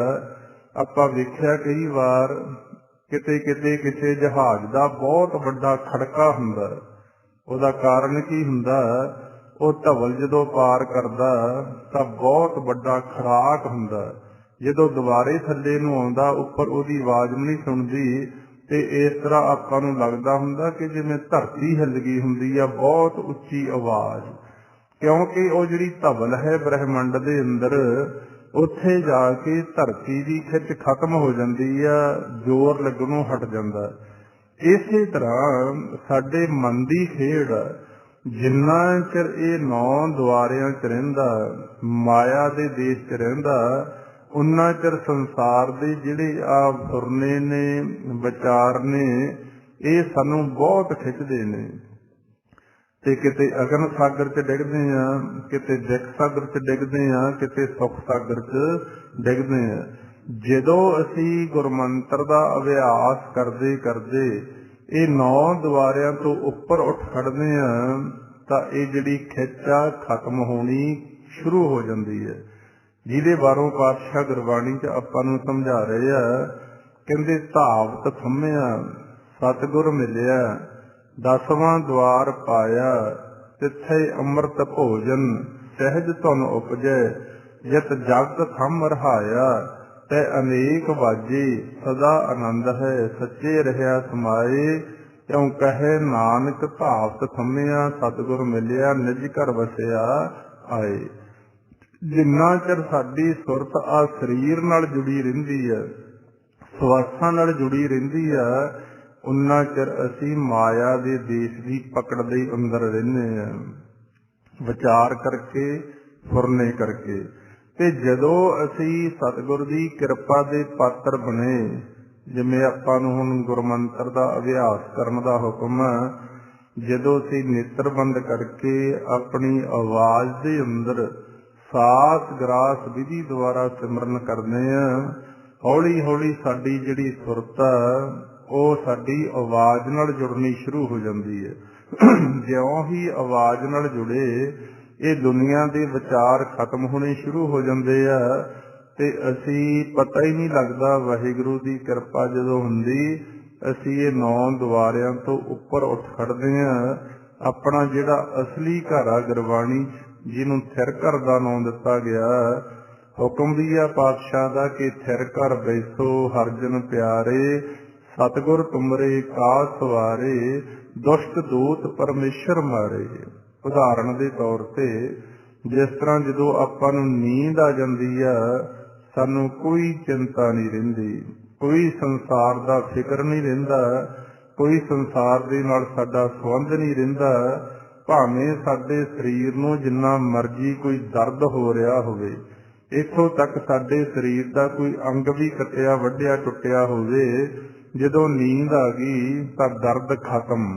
ਆਪਾਂ ਵੇਖਿਆ ਕਈ ਵਾਰ ਕਿਤੇ ਕਿਤੇ ਕਿਸੇ ਜਹਾਜ਼ ਦਾ ਬਹੁਤ ਵੱਡਾ ਖੜਕਾ ਹੁੰਦਾ, ਉਹਦਾ ਕਾਰਨ ਕੀ ਹੁੰਦਾ, ਉਹ ਧਵਲ ਜਦੋਂ ਪਾਰ ਕਰਦਾ ਤਾਂ ਬਹੁਤ ਵੱਡਾ ਖੜਾਕ ਹੁੰਦਾ। ਜਦੋਂ ਦੁਬਾਰੇ ਥੱਲੇ ਨੂੰ ਆਉਂਦਾ ਉੱਪਰ ਉਹਦੀ ਆਵਾਜ਼ ਨਹੀਂ ਸੁਣਦੀ ਤੇ ਇਸ ਤਰ੍ਹਾਂ ਆਪਾਂ ਨੂੰ ਲੱਗਦਾ ਹੁੰਦਾ ਕਿ ਜਿਵੇਂ ਧਰਤੀ ਹਿੱਲ ਗਈ ਹੁੰਦੀ ਆ, ਬਹੁਤ ਉੱਚੀ ਆਵਾਜ਼। ਕਿਉਂਕਿ ਉਹ ਜਿਹੜੀ ਧਵਲ ਹੈ ਬ੍ਰਹਿਮੰਡ ਦੇ ਅੰਦਰ, ਉੱਥੇ ਜਾ ਕੇ ਧਰਤੀ ਦੀ ਖਿੱਚ ਖਤਮ ਹੋ ਜਾਂਦੀ ਆ, ਜ਼ੋਰ ਲੱਗਣੋਂ ਹਟ ਜਾਂਦਾ। ਇਸੇ ਤਰ੍ਹਾਂ ਸਾਡੇ ਮਨ ਦੀ ਖੇਡ, ਜਿੰਨਾ ਚਿਰ ਇਹ 9 ਦੁਆਰਿਆਂ 'ਚ ਰਹਿੰਦਾ, ਮਾਇਆ ਦੇ ਦੇਸ਼ 'ਚ ਰਹਿੰਦਾ, ਉਨਾ ਚਿਰ ਸੰਸਾਰ ਦੇ ਜਿਹੜੇ ਆ ਫੁਰਨੇ ਨੇ, ਵਿਚਾਰ ਨੇ, ਇਹ ਸਾਨੂੰ ਬਹੁਤ ਖਿੱਚਦੇ ਨੇ। ਤੇ ਕਿਤੇ ਅਗਨ ਸਾਗਰ 'ਚ ਡਿੱਗਦੇ ਆ, ਕਿਤੇ ਦਿੱਖ ਸਾਗਰ 'ਚ ਡਿੱਗਦੇ ਆ, ਕਿਤੇ ਸੁਖ ਸਾਗਰ 'ਚ ਡਿੱਗਦੇ ਆ। ਜਦੋਂ ਅਸੀਂ ਗੁਰਮੰਤਰ ਦਾ ਅਭਿਆਸ ਕਰਦੇ ਕਰਦੇ ਇਹ 9 ਦੁਆਰਿਆਂ ਤੋਂ ਉੱਪਰ ਉੱਠ ਖੜਦੇ ਆ ਤਾਂ ਇਹ ਜਿਹੜੀ ਖਿੱਚ ਆ ਖਤਮ ਹੋਣੀ ਸ਼ੁਰੂ ਹੋ ਜਾਂਦੀ ਹੈ। ਜਿਹਦੇ ਬਾਰੋਂ ਪਾਤਸ਼ਾਹ ਗੁਰਬਾਣੀ 'ਚ ਆਪਾਂ ਨੂੰ ਸਮਝਾ ਰਹੇ ਆ, ਕਹਿੰਦੇ ਧਾਵਤ ਥੰਮਿਆ ਸਤਿਗੁਰ ਮਿਲਿਆ, 10ਵਾਂ ਦੁਆਰ ਪਾਇਆ, ਤਿੱਥੇ ਅੰਮ੍ਰਿਤ ਭੋਜਨ ਸਹਿਜ ਧੁਨ ਉਪਜੈ, ਜਿਤ ਜਗਤ ਥੰਮ ਰਹਾਇਆ, ਤੈ ਅਨੇਕ ਵਾਜੇ ਸਦਾ ਆਨੰਦ ਹੈ, ਸੱਚੇ ਰਹਿਆ ਸਮਾਏ, ਕਿਉਂ ਕਹੇ ਨਾਨਕ ਧਾਵਤ ਥੰਮਿਆ ਸਤਿਗੁਰ ਮਿਲਿਆ, ਨਿਜ ਘਰ ਵਸਿਆ ਆਏ। ਜਿੰਨਾ ਚਿਰ ਸਾਡੀ ਸੁਰਤ ਆ ਸਰੀਰ ਨਾਲ ਜੁੜੀ ਰਹਿੰਦੀ ਹੈ, ਸਵਾਸਾਂ ਨਾਲ ਜੁੜੀ ਰਹਿੰਦੀ ਆ, ਉਨਾ ਚਿਰ ਅਸੀਂ ਮਾਇਆ ਦੇ ਦੇਸ਼ ਦੀ ਪਕੜ ਦੇ ਅੰਦਰ ਰਹਿੰਦੇ ਆ, ਵਿਚਾਰ ਕਰਕੇ, ਫੁਰਨੇ ਕਰਕੇ। ਤੇ ਜਦੋਂ ਅਸੀਂ ਸਤਿਗੁਰ ਦੀ ਕਿਰਪਾ ਦੇ ਪਾਤਰ ਬਣੇ, ਜਿਵੇਂ ਆਪਾਂ ਨੂੰ ਹੁਣ ਗੁਰਮੰਤਰ ਦਾ ਅਭਿਆਸ ਕਰਨ ਦਾ ਹੁਕਮ, ਜਦੋਂ ਅਸੀਂ ਨੇਤਰ ਬੰਦ ਕਰਕੇ ਆਪਣੀ ਆਵਾਜ਼ ਦੇ ਅੰਦਰ ਸਾਸ ਗਰਾਸ ਵਿਧੀ ਦੁਆਰਾ ਸਿਮਰਨ ਕਰਦੇ ਆ, ਹੌਲੀ ਹੌਲੀ ਸਾਡੀ ਜਿਹੜੀ ਸੁਰਤ ਆ ਉਹ ਸਾਡੀ ਆਵਾਜ਼ ਨਾਲ ਜੁੜਨੀ ਸ਼ੁਰੂ ਹੋ ਜਾਂਦੀ ਹੈ। ਜਿਉਂ ਹੀ ਆਵਾਜ਼ ਨਾਲ ਜੁੜੇ, ਇਹ ਦੁਨੀਆ ਦੇ ਵਿਚਾਰ ਖਤਮ ਹੋਣੇ ਸ਼ੁਰੂ ਹੋ ਜਾਂਦੇ ਆ ਤੇ ਅਸੀਂ ਪਤਾ ਹੀ ਨਹੀਂ ਲੱਗਦਾ। ਵਾਹਿਗੁਰੂ ਦੀ ਕਿਰਪਾ ਜਦੋਂ ਹੁੰਦੀ, ਅਸੀਂ ਇਹ 9 ਦੁਆਰਿਆਂ ਤੋਂ ਉੱਪਰ ਉੱਠ ਖੜਦੇ ਆ। ਆਪਣਾ ਜਿਹੜਾ ਅਸਲੀ ਘਰ ਆ ਗੁਰਬਾਣੀ, ਜਿਹਨੂੰ ਥਿਰ ਘਰ ਦਾ ਨਾਂ ਦਿੱਤਾ ਗਿਆ, ਹੁਕਮ ਵੀ ਆ ਪਾਤਸ਼ਾਹ ਦਾ ਕਿ ਥਿਰ ਘਰ ਬੈਸੋ ਹਰ ਜਨ ਪਿਆਰੇ, ਸਤਿਗੁਰ ਤੁਮਰੇ ਕਾਜ ਸਵਾਰੇ, ਦੁਸ਼ਟ ਦੂਤ ਪਰਮੇਸ਼ਰ ਮਾਰੇ। ਉਦਾਹਰਣ ਦੇ ਤੌਰ ਤੇ ਜਿਸ ਤਰ੍ਹਾਂ ਜਦੋਂ ਆਪਾਂ ਨੂੰ ਨੀਂਦ ਆ ਜਾਂਦੀ ਆ, ਸਾਨੂੰ ਕੋਈ ਚਿੰਤਾ ਨਹੀਂ ਰਹਿੰਦੀ, ਕੋਈ ਸੰਸਾਰ ਦਾ ਫਿਕਰ ਨਹੀਂ ਰਹਿੰਦਾ, ਕੋਈ ਸੰਸਾਰ ਦੇ ਨਾਲ ਸਾਡਾ ਸੰਬੰਧ ਨਹੀਂ ਰਹਿੰਦਾ। ਭਾਵੇਂ ਸਾਡੇ ਸਰੀਰ ਨੂੰ ਜਿੰਨਾ ਮਰਜ਼ੀ ਕੋਈ ਦਰਦ ਹੋ ਰਿਹਾ ਹੋਵੇ, ਇੱਥੋਂ ਤੱਕ ਸਾਡੇ ਸਰੀਰ ਦਾ ਕੋਈ ਅੰਗ ਵੀ ਕੱਟਿਆ ਵੱਢਿਆ ਟੁੱਟਿਆ ਹੋਵੇ, ਜਦੋਂ ਨੀਂਦ ਆ ਗਈ ਤਾਂ ਦਰਦ ਖਤਮ।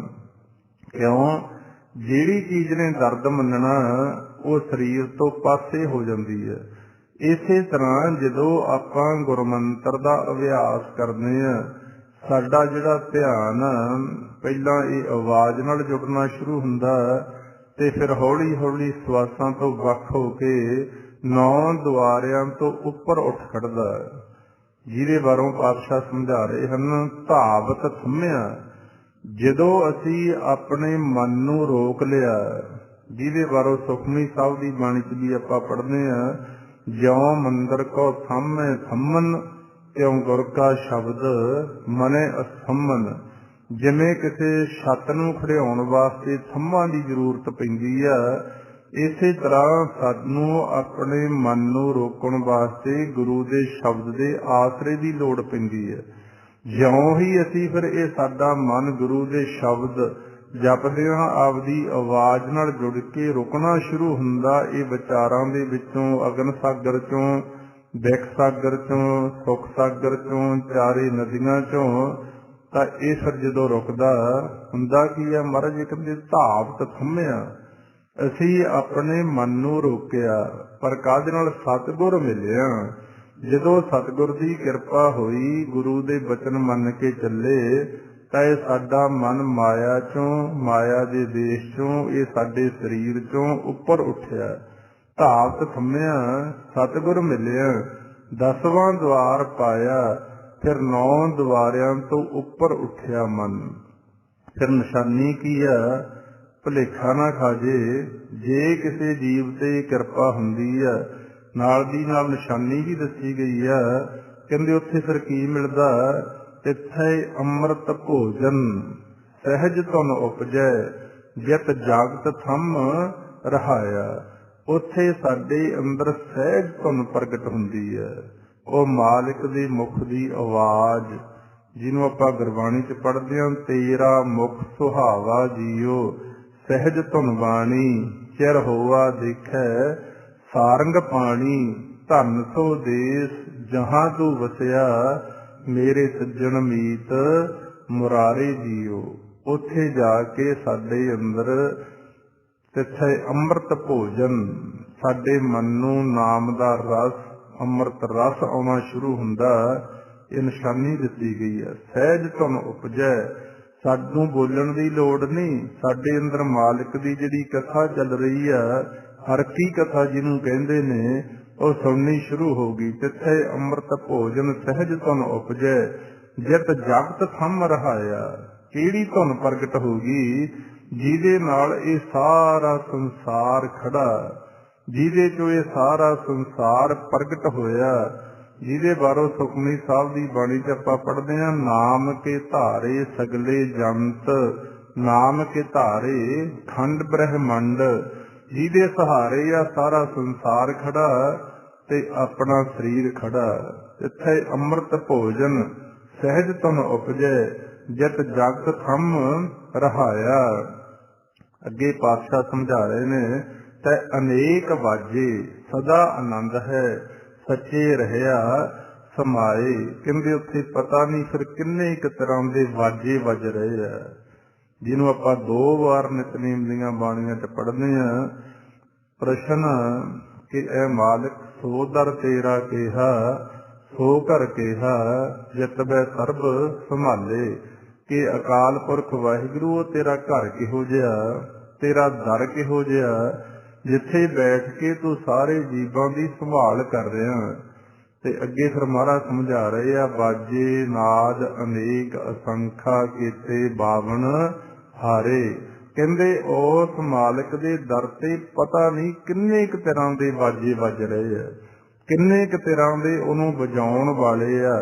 ਕਿਉਂ? ਜਿਹੜੀ ਚੀਜ਼ ਨੇ ਦਰਦ ਮੰਨਣਾ ਉਹ ਸਰੀਰ ਤੋਂ ਪਾਸੇ ਹੋ ਜਾਂਦੀ ਹੈ। ਇਸੇ ਤਰ੍ਹਾਂ ਜਦੋਂ ਆਪਾਂ ਗੁਰਮੰਤਰ ਦਾ ਅਭਿਆਸ ਕਰਦੇ ਹਾਂ, ਸਾਡਾ ਜਿਹੜਾ ਧਿਆਨ ਪਹਿਲਾਂ ਇਹ ਆਵਾਜ਼ ਨਾਲ ਜੁੜਨਾ ਸ਼ੁਰੂ ਹੁੰਦਾ ਤੇ ਫਿਰ ਹੌਲੀ ਹੌਲੀ ਸਵਾਸਾਂ ਤੋਂ ਵੱਖ ਹੋ ਕੇ 9 ਦੁਆਰਿਆਂ ਤੋਂ ਉੱਪਰ ਉੱਠ ਖੜਦਾ, ਜਿਹਦੇ ਬਾਰੇ ਪਾਤਸ਼ਾਹ ਸਮਝਾ ਰਹੇ ਹਨ, ਧਾਵਤ ਥੰਮਿਆ। ਜਦੋਂ ਅਸੀਂ ਆਪਣੇ ਮਨ ਨੂੰ ਰੋਕ ਲਿਆ, ਜਿਹਦੇ ਬਾਰੇ ਸੁਖਮਨੀ ਸਾਹਿਬ ਦੀ ਬਾਣੀ 'ਚ ਵੀ ਆਪਾਂ ਪੜ੍ਹਦੇ ਹਾਂ, ਜਿਉਂ ਮੰਦਰ ਕੋ ਥੰਮੈ ਥੰਮਨ, ਤਿਉਂ ਗੁਰ ਕਾ ਸ਼ਬਦ ਮਨੇ ਅਸੰਮਨ। ਜਿਵੇਂ ਕਿਸੇ ਛੱਤ ਨੂੰ ਖੜਿਆਉਣ ਵਾਸਤੇ ਥੰਮਾਂ ਦੀ ਜ਼ਰੂਰਤ ਪੈਂਦੀ ਆ, ਇਸੇ ਤਰ੍ਹਾਂ ਸਾਨੂੰ ਆਪਣੇ ਮਨ ਨੂੰ ਰੋਕਣ ਵਾਸਤੇ ਗੁਰੂ ਦੇ ਸ਼ਬਦ ਦੇ ਆਸਰੇ ਦੀ ਲੋੜ ਪੈਂਦੀ ਹੈ। ਜਿਉਂ ਹੀ ਅਸੀਂ ਫਿਰ ਇਹ ਸਾਡਾ ਮਨ ਗੁਰੂ ਦੇ ਸ਼ਬਦ ਜਪਦੇ ਹਾਂ, ਆਪਦੀ ਆਵਾਜ਼ ਨਾਲ ਜੁੜ ਕੇ ਰੁਕਣਾ ਸ਼ੁਰੂ ਹੁੰਦਾ। ਇਹ ਵਿਚਾਰਾਂ ਦੇ ਵਿੱਚੋਂ, ਅਗਨ ਸਾਗਰ ਚੋਂ, ਦਿੱਖ ਸਾਗਰ ਚੋਂ, ਸੁਖ ਸਾਗਰ ਚੋਂ, ਚਾਰੇ ਨਦੀਆਂ ਚੋਂ, ਤਾਂ ਇਹ ਫਿਰ ਜਦੋਂ ਰੁਕਦਾ ਹੁੰਦਾ ਕੀ ਆ, ਮਹਾਰਾਜ ਕਹਿੰਦੇ ਧਾਵਤ ਥੰਮਿਆ। ਅਸੀਂ ਆਪਣੇ ਮਨ ਨੂੰ ਰੋਕਿਆ, ਪਰ ਕਾਹਦੇ ਨਾਲ? ਸਤਿਗੁਰ ਮਿਲਿਆ। ਜਦੋਂ ਸਤਿਗੁਰ ਦੀ ਕਿਰਪਾ ਹੋਈ, ਗੁਰੂ ਦੇ ਬਚਨ ਮੰਨ ਕੇ ਚੱਲੇ, ਤਾਂ ਇਹ ਸਾਡਾ ਮਨ ਮਾਇਆ ਚੋਂ, ਮਾਇਆ ਦੇ ਦੇਸ਼ ਚੋਂ, ਇਹ ਸਾਡੇ ਸਰੀਰ ਚੋਂ ਉੱਪਰ ਉੱਠਿਆ। ਧਾਵਤ ਥੰਮਿਆ, ਸਤਿਗੁਰ ਮਿਲਿਆ, 10ਵਾਂ ਦੁਆਰ ਪਾਇਆ, ਫਿਰ 9 ਦੁਆਰਿਆਂ ਤੋਂ ਉੱਪਰ ਉੱਠਿਆ ਮਨ। ਫਿਰ ਨਿਸ਼ਾਨੀ ਕੀ ਆ? ਭੁਲੇਖਾ ਨਾ ਖਾਜੇ। ਜੇ ਕਿਸੇ ਜੀਵ ਤੇ ਕਿਰਪਾ ਹੁੰਦੀ ਆ, ਨਾਲ ਦੀ ਨਾਲ ਨਿਸ਼ਾਨੀ ਵੀ ਦੱਸੀ ਗਈ ਆ। ਕਹਿੰਦੇ ਉੱਥੇ ਫਿਰ ਕੀ ਮਿਲਦਾ? ਤਿੱਥੇ ਅੰਮ੍ਰਿਤ ਭੋਜਨ ਸਹਿਜ ਧੁਨ ਉਪਜੈ, ਜਿਤ ਜਾਗਤ ਥੰਮ ਰਹਾਇਆ। ਉੱਥੇ ਸਾਡੇ ਅੰਦਰ ਸਹਿਜ ਧੁਨ ਪ੍ਰਗਟ ਹੁੰਦੀ ਹੈ। ਉਹ ਮਾਲਿਕ ਦੇ ਮੁਖ ਦੀ ਆਵਾਜ਼, ਜਿਹਨੂੰ ਆਪਾਂ ਗੁਰਬਾਣੀ ਚ ਪੜ੍ਹਦੇ ਹਾਂ, ਤੇਰਾ ਮੁਖ ਸੁਹਾਵਾ ਜੀਓ, ਸਹਿਜ ਧੁਨ ਬਾਣੀ, ਚਿਰ ਹੋਆ ਦੇਖੈ ਸਾਰੰਗ ਪਾਣੀ। ਧਨ ਸੋ ਦੇਸ ਜਹਾਂ ਤੂੰ ਵਸਿਆ, ਮੇਰੇ ਸੱਜਣ ਮੀਤ ਮੁਰਾਰੇ ਜੀਓ। ਉੱਥੇ ਜਾ ਕੇ ਸਾਡੇ ਅੰਦਰ ਤਿੱਥੇ ਅੰਮ੍ਰਿਤ ਭੋਜਨ, ਸਾਡੇ ਮਨ ਨੂੰ ਨਾਮ ਦਾ ਰਸ, ਅੰਮ੍ਰਿਤ ਰਸ ਆਉਣਾ ਸ਼ੁਰੂ ਹੁੰਦਾ। ਇਹ ਨਿਸ਼ਾਨੀ ਦਿੱਤੀ ਗਈ ਹੈ। ਸਹਿਜ ਧੁਨ ਉਪਜੈ, ਸਾਨੂੰ ਬੋਲਣ ਦੀ ਲੋੜ ਨਹੀਂ। ਸਾਡੇ ਅੰਦਰ ਮਾਲਿਕ ਦੀ ਜਿਹੜੀ ਕਥਾ ਚੱਲ ਰਹੀ ਆ, ਹਰ ਕੀ ਕਥਾ ਜਿਹਨੂੰ ਕਹਿੰਦੇ ਨੇ, ਉਹ ਸੁਣਨੀ ਸ਼ੁਰੂ ਹੋ ਗਈ। ਤਿੱਥੇ ਅੰਮ੍ਰਿਤ ਭੋਜਨ ਸਹਿਜ ਧੁਨ ਉਪਜੈ, ਜਿਤ ਜਗਤ ਥੰਮ ਰਹਾਇਆ। ਕਿਹੜੀ ਧੁਨ ਪ੍ਰਗਟ ਹੋ ਗਈ? ਜਿਹਦੇ ਨਾਲ ਇਹ ਸਾਰਾ ਸੰਸਾਰ ਖੜਾ, ਜਿਹਦੇ ਚੋਂ ਇਹ ਸਾਰਾ ਸੰਸਾਰ ਪ੍ਰਗਟ ਹੋਇਆ, ਜਿਹਦੇ ਬਾਰੇ ਸੁਖਮਨੀ ਸਾਹਿਬ ਦੀ ਬਾਣੀ ਚ ਆਪਾਂ ਪੜ੍ਹਦੇ ਹਾਂ, ਨਾਮ ਕੇ ਧਾਰੇ ਸਗਲੇ ਜੰਤ, ਨਾਮ ਕੇ ਧਾਰੇ ਖੰਡ ਬ੍ਰਹਮੰਡ। ਜਿਹਦੇ ਸਹਾਰੇ ਆ ਸਾਰਾ ਸੰਸਾਰ ਖੜਾ ਤੇ ਆਪਣਾ ਸਰੀਰ ਖੜਾ। ਇੱਥੇ ਅੰਮ੍ਰਿਤ ਭੋਜਨ ਸਹਿਜ ਧੁਨ ਉਪਜੈ, ਜਿਤ ਜਗਤ ਥੰਮ ਰਹਾਇਆ। ਅੱਗੇ ਪਾਤਸ਼ਾਹ ਸਮਝਾ ਰਹੇ ਨੇ, ਤੈ ਅਨੇਕ ਵਾਜੇ ਸਦਾ ਆਨੰਦ ਹੈ, ਸੱਚੇ ਰਹਿਆ ਸਮਾਏ। ਕਹਿੰਦੇ ਉੱਥੇ ਪਤਾ ਨਹੀਂ ਫਿਰ ਕਿੰਨੇ ਇੱਕ ਤਰ੍ਹਾਂ ਦੇ ਵਾਜੇ ਵੱਜ ਰਹੇ ਆ, ਜਿਹਨੂੰ ਆਪਾਂ 2 ਵਾਰ ਨਿਤਨੇਮ ਦੀਆਂ ਬਾਣੀਆਂ ਚ ਪੜ੍ਹਦੇ ਹਾਂ। ਪ੍ਰਸ਼ਨ ਕਿ ਐ ਮਾਲਕ ਸੋ ਦਰ ਤੇਰਾ ਕਿਹਾ, ਸੋ ਘਰ ਕਿਹਾ, ਜਿਤ ਬੈ ਸਰਬ ਸੰਭਾਲੇ। ਕਿ ਅਕਾਲ ਪੁਰਖ ਵਾਹਿਗੁਰੂ, ਤੇਰਾ ਘਰ ਕਿਹੋ ਜਿਹਾ, ਤੇਰਾ ਦਰ ਕਿਹੋ ਜਿਹਾ, ਜਿੱਥੇ ਬੈਠ ਕੇ ਤੂੰ ਸਾਰੇ ਜੀਵਾਂ ਦੀ ਸੰਭਾਲ ਕਰ ਰਿਹਾ। ਤੇ ਅੱਗੇ ਫਿਰ ਮਹਾਰਾਜ ਸਮਝਾ ਰਹੇ ਆ, ਬਾਜੇ ਨਾਦ ਅਨੇਕ ਅਸੰਖਾ ਕੀਤੇ ਬਾਵਨ ਹਾਰੇ। ਕਹਿੰਦੇ ਉਸ ਮਾਲਕ ਦੇ ਦਰ ਤੇ ਪਤਾ ਨਹੀਂ ਕਿੰਨੇ ਕੁ ਤਰ੍ਹਾਂ ਦੇ ਬਾਜੇ ਵੱਜ ਰਹੇ ਆ, ਕਿੰਨੇ ਕੁ ਤਰ੍ਹਾਂ ਦੇ ਉਹਨੂੰ ਵਜਾਉਣ ਵਾਲੇ ਆ।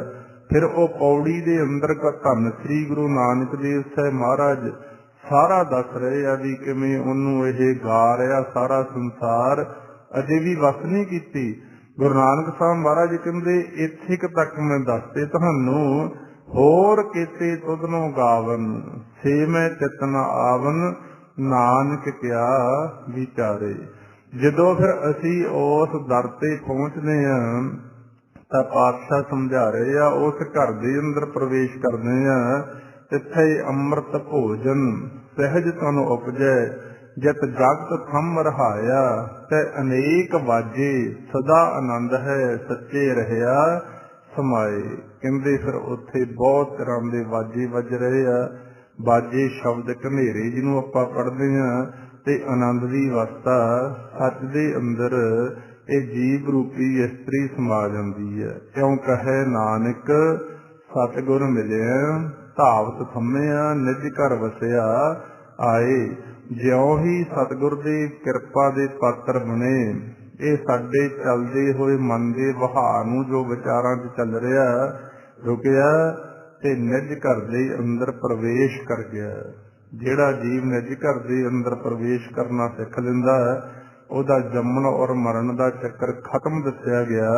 ਫਿਰ ਉਹ ਪੌੜੀ ਦੇ ਅੰਦਰ ਧੰਨ ਸ੍ਰੀ ਗੁਰੂ ਨਾਨਕ ਦੇਵ ਸਾਹਿਬ ਮਹਾਰਾਜ ਸਾਰਾ ਦੱਸ ਰਹੇ ਆ ਵੀ ਕਿਵੇਂ ਉਹਨੂੰ ਇਹ ਗਾ ਰਿਹਾ ਸਾਰਾ ਸੰਸਾਰ, ਅਜੇ ਵੀ ਵਸ ਨਹੀਂ ਕੀਤੀ। ਗੁਰੂ ਨਾਨਕ ਸਾਹਿਬ ਮਹਾਰਾਜ ਕਹਿੰਦੇ ਇੱਥੇ ਤੱਕ ਮੈਂ ਦੱਸਦੇ ਤੁਹਾਨੂੰ, ਹੋਰ ਕੀਤੇ ਤੁਧਨੋਂ ਗਾਵਨ, ਸੇ ਮੈਂ ਚਿਤਨ ਆਵਨ, ਨਾਨਕ ਕਿਆ ਵਿਚਾਰੇ। ਜਦੋਂ ਫਿਰ ਅਸੀਂ ਉਸ ਦਰ ਤੇ ਪਹੁੰਚਦੇ ਹਾਂ ਤਾਂ ਪਾਤਸ਼ਾਹ ਸਮਝਾ ਰਹੇ ਆ, ਉਸ ਘਰ ਦੇ ਅੰਦਰ ਪ੍ਰਵੇਸ਼ ਕਰਦੇ ਆ। ਤਿੱਥੇ ਅੰਮ੍ਰਿਤ ਭੋਜਨ ਸਹਿਜ ਧੁਨ ਉਪਜੈ, ਜਿਤ ਜਗਤ ਥੰਮ ਰਹਾਇਆ। ਤੇ ਅਨੇਕ ਵਾਜੇ ਸਦਾ ਆਨੰਦ ਹੈ, ਸੱਚੇ ਰਹਿਆ ਸਮਾਏ। ਕਹਿੰਦੇ ਫਿਰ ਉੱਥੇ ਬਹੁਤ ਤਰ੍ਹਾਂ ਦੇ ਵਾਜੇ ਵੱਜ ਰਹੇ ਆ। ਬਾਜੇ ਸ਼ਬਦ ਘਨੇਰੇ ਜਿਹਨੂੰ ਆਪਾਂ ਪੜ੍ਹਦੇ ਹਾਂ, ਤੇ ਆਨੰਦ ਦੀ ਅਵਸਥਾ ਸੱਚ ਦੇ ਅੰਦਰ ਇਹ ਜੀਵ ਰੂਪੀ ਇਸਤਰੀ ਸਮਾ ਜਾਂਦੀ ਹੈ। ਕਿਉਂ ਕਹੇ ਨਾਨਕ ਸਤਿਗੁਰ ਮਿਲਿਆ, ਧਾਵਤ ਥੰਮਿਆ, ਨਿਜ ਘਰ ਵਸਿਆ ਆਏ। ਜਿਉਂ ਹੀ ਸਤਿਗੁਰ ਦੀ ਕਿਰਪਾ ਦੇ ਪਾਤਰ ਬਣੇ, ਇਹ ਸਾਡੇ ਚੱਲਦੇ ਹੋਏ ਮਨ ਦੇ ਵਹਾਅ ਨੂੰ ਜੋ ਵਿਚਾਰਾਂ 'ਚ ਚੱਲ ਰਿਹਾ ਰੁਕਿਆ ਤੇ ਨਿਜ ਘਰ ਦੇ ਅੰਦਰ ਪ੍ਰਵੇਸ਼ ਕਰ ਗਿਆ। ਜਿਹੜਾ ਜੀਵ ਨਿਜ ਘਰ ਦੇ ਅੰਦਰ ਪ੍ਰਵੇਸ਼ ਕਰਨਾ ਸਿੱਖ ਲੈਂਦਾ, ਉਹਦਾ ਜੰਮਣ ਔਰ ਮਰਨ ਦਾ ਚੱਕਰ ਖਤਮ ਦੱਸਿਆ ਗਿਆ।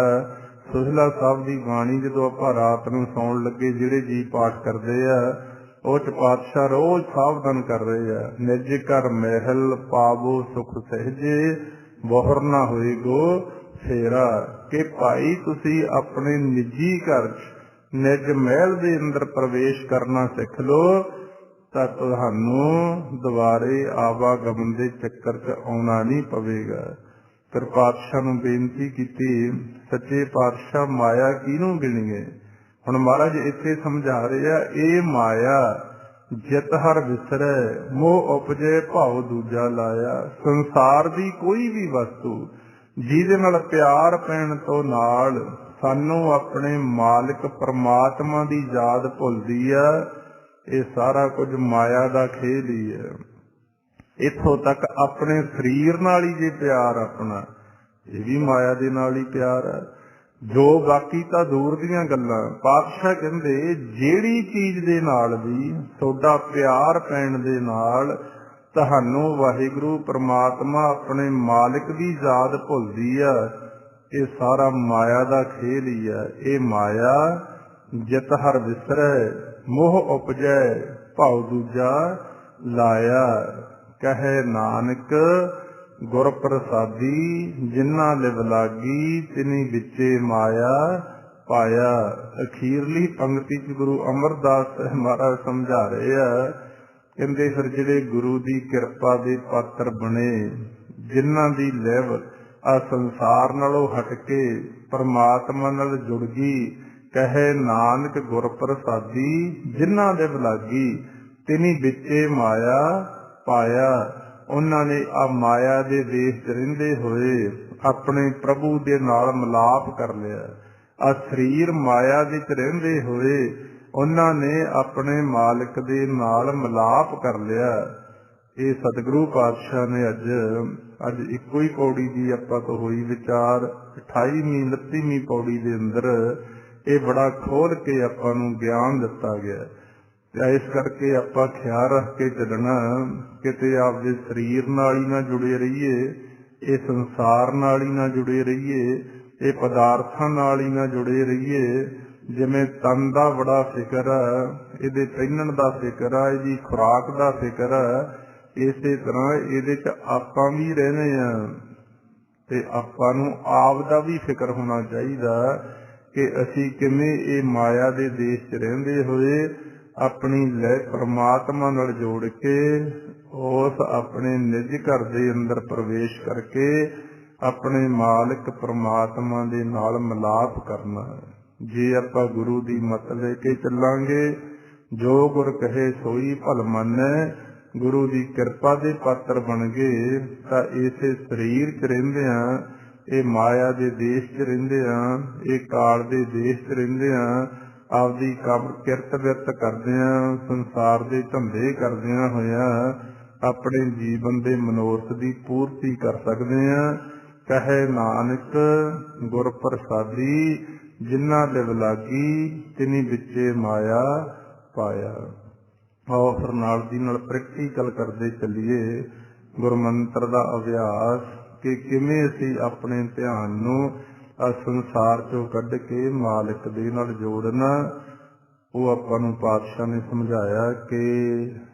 ਸੁਹਲਾ ਸਾਹਿਬ ਦੀ ਬਾਣੀ ਜਦੋਂ ਆਪਾਂ ਰਾਤ ਨੂੰ ਸੌਣ ਲੱਗੇ ਜਿਹੜੇ ਜੀ ਪਾਠ ਕਰਦੇ ਆ, ਉਹ ਚ ਪਾਤਸ਼ਾਹ ਰੋਜ਼ ਸਾਵਧਾਨ ਕਰ ਰਹੇ ਆ, ਨਿਜ ਘਰ ਮਹਿਲ ਪਾਵੋ ਸੁਖ ਸਹਿਜੇ, ਬੋਹਰ ਨਾ ਹੋਏ ਗੋ ਫੇਰਾ। ਕਿ ਭਾਈ ਤੁਸੀਂ ਆਪਣੇ ਨਿੱਜੀ ਘਰ ਨਿਜ ਮਹਿਲ ਦੇ ਅੰਦਰ ਪ੍ਰਵੇਸ਼ ਕਰਨਾ ਸਿੱਖ ਲਓ, ਤਾਂ ਤੁਹਾਨੂੰ ਦੁਬਾਰੇ ਆਵਾਗਮਨ ਦੇ ਚੱਕਰ 'ਚ ਆਉਣਾ ਨਹੀਂ ਪਵੇਗਾ। ਫਿਰ ਪਾਤਸ਼ਾਹ ਨੂੰ ਬੇਨਤੀ ਕੀਤੀ, ਸੱਚੇ ਪਾਤਸ਼ਾਹ ਮਾਇਆ ਕਿਹਨੂੰ ਗਿਣੀਏ? ਹੁਣ ਮਹਾਰਾਜ ਇੱਥੇ ਸਮਝਾ ਰਹੇ ਆ, ਇਹ ਮਾਇਆ ਜਿਤ ਹਰ ਵਿਸਰੈ, ਮੋਹ ਉਪਜੇ ਭਾਉ ਦੂਜਾ ਲਾਇਆ। ਸੰਸਾਰ ਦੀ ਕੋਈ ਵੀ ਵਸਤੂ ਜਿਹਦੇ ਨਾਲ ਪਿਆਰ ਪੈਣ ਤੋਂ ਨਾਲ ਸਾਨੂੰ ਆਪਣੇ ਮਾਲਕ ਪਰਮਾਤਮਾ ਦੀ ਯਾਦ ਭੁੱਲਦੀ ਆ, ਇਹ ਸਾਰਾ ਕੁਝ ਮਾਇਆ ਦਾ ਖੇਲ ਹੀ ਹੈ। इत्थों तक अपने शरीर नाल ही जे प्यार अपना, ये भी माया दे नाल ही प्यार है। जो बाकी तां दूर दीयां गल्लां, पातशाह कहंदे जेड़ी चीज दे नाल भी तुहाडा प्यार पैण दे नाल तुहानू वाहिगुरू परमात्मा अपने मालिक दी याद भुलदी है। ये सारा माया दा खेल ही है। ये माया जित हर विसरै, मोह उपजै भाव दूजा लाया। कहे नानक गुर प्रसादी, जिन्ना लिव लागी तिनी विचे माया पाया। अखीरली पंक्ति च गुरु अमरदास महाराज समझा रहे हैं, कहते फिर जिहड़े गुरु की किरपा दे पात्र बने, जिन्ना दी लिव आ संसार नालों हट के परमात्मा नाल जुड़ गई। कहे नानक गुर प्रसादी, जिन्ना लिव लागी तिनी विचे माया पाया। उन्होंने आ माया दे देश च रहिंदे होए अपने प्रभु दे नाल मिलाप कर लिया। आ शरीर माया दे च रहिंदे होए उन्होंने अपने मालिक दे नाल मिलाप कर लिया। ये सतगुरु पातशाह ने अज इको ही पौड़ी दी आपां तो होई विचार 28ਵੀਂ 29ਵੀਂ पौड़ी दे अंदर ये बड़ा खोल के आपां नूं ज्ञान दिता गया। इस करके आपां ख्याल रख के चलना, किते आपदे शरीर नाल ही ना जुड़े रहिए, ये संसार नाल ही ना जुड़े रहिए, ये पदार्थां नाल ही ना जुड़े रहिए। जिवें तन दा बड़ा फिक्र है, इहदे पहिनण दा फिक्र है, इहदी खुराक दा फिक्र है, इसे तरह इहदे च आपां भी रहने आ ते आपां नूं आप दा भी फिक्र होना चाहिदा कि असीं किवें ये माया दे देश च रहिंदे होए अपनी लय परमात्मा नाल जोड़ के उस अपने निज घर दे अंदर प्रवेश करके अपने मालिक परमात्मा दे नाल मिलाप करना। जे आपां गुरु दी मत लेके चलांगे, जो गुर कहे सोई भल मानै, गुरु दी किरपा दे पात्र बन गए तां इसे शरीर च रहिंदियां, ये माया दे देश च रहिंदियां, ये काल दे देश च रहिंदियां आपदी काम किरत विरत करदियां, संसार दे धंधे करदियां होइयां अपने जीवन दे मनोरथ दी पूर्ति कर सकदे आ। कहे नानक गुर प्रसादी, जिन्ना लिव लागी तिनी विचे माया पाया। आओ फिर नाल दी नाल प्रैक्टिकल करदे चलीए गुरमंत्र दा अभ्यास कि किवें असीं अपने ध्यान नूं संसार चों कढ के मालिक दे नाल जोड़ना। वो आपां नूं पातशाह ने समझाया कि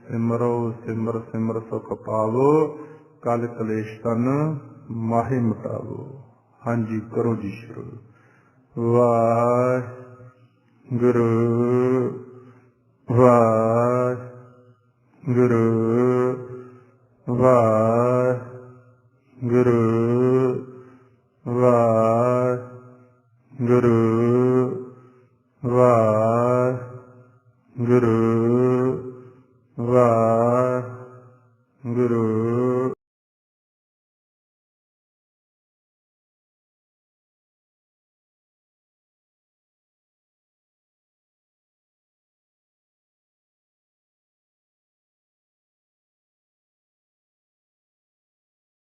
सिमरो सिमर सिमर सुख पावो, कल कलेश तन माहे मिटावो। हाँ जी, करो जी शुरू। वाहिगुरू वाहिगुरू वाहिगुरू वाहिगुरू वाहिगुरू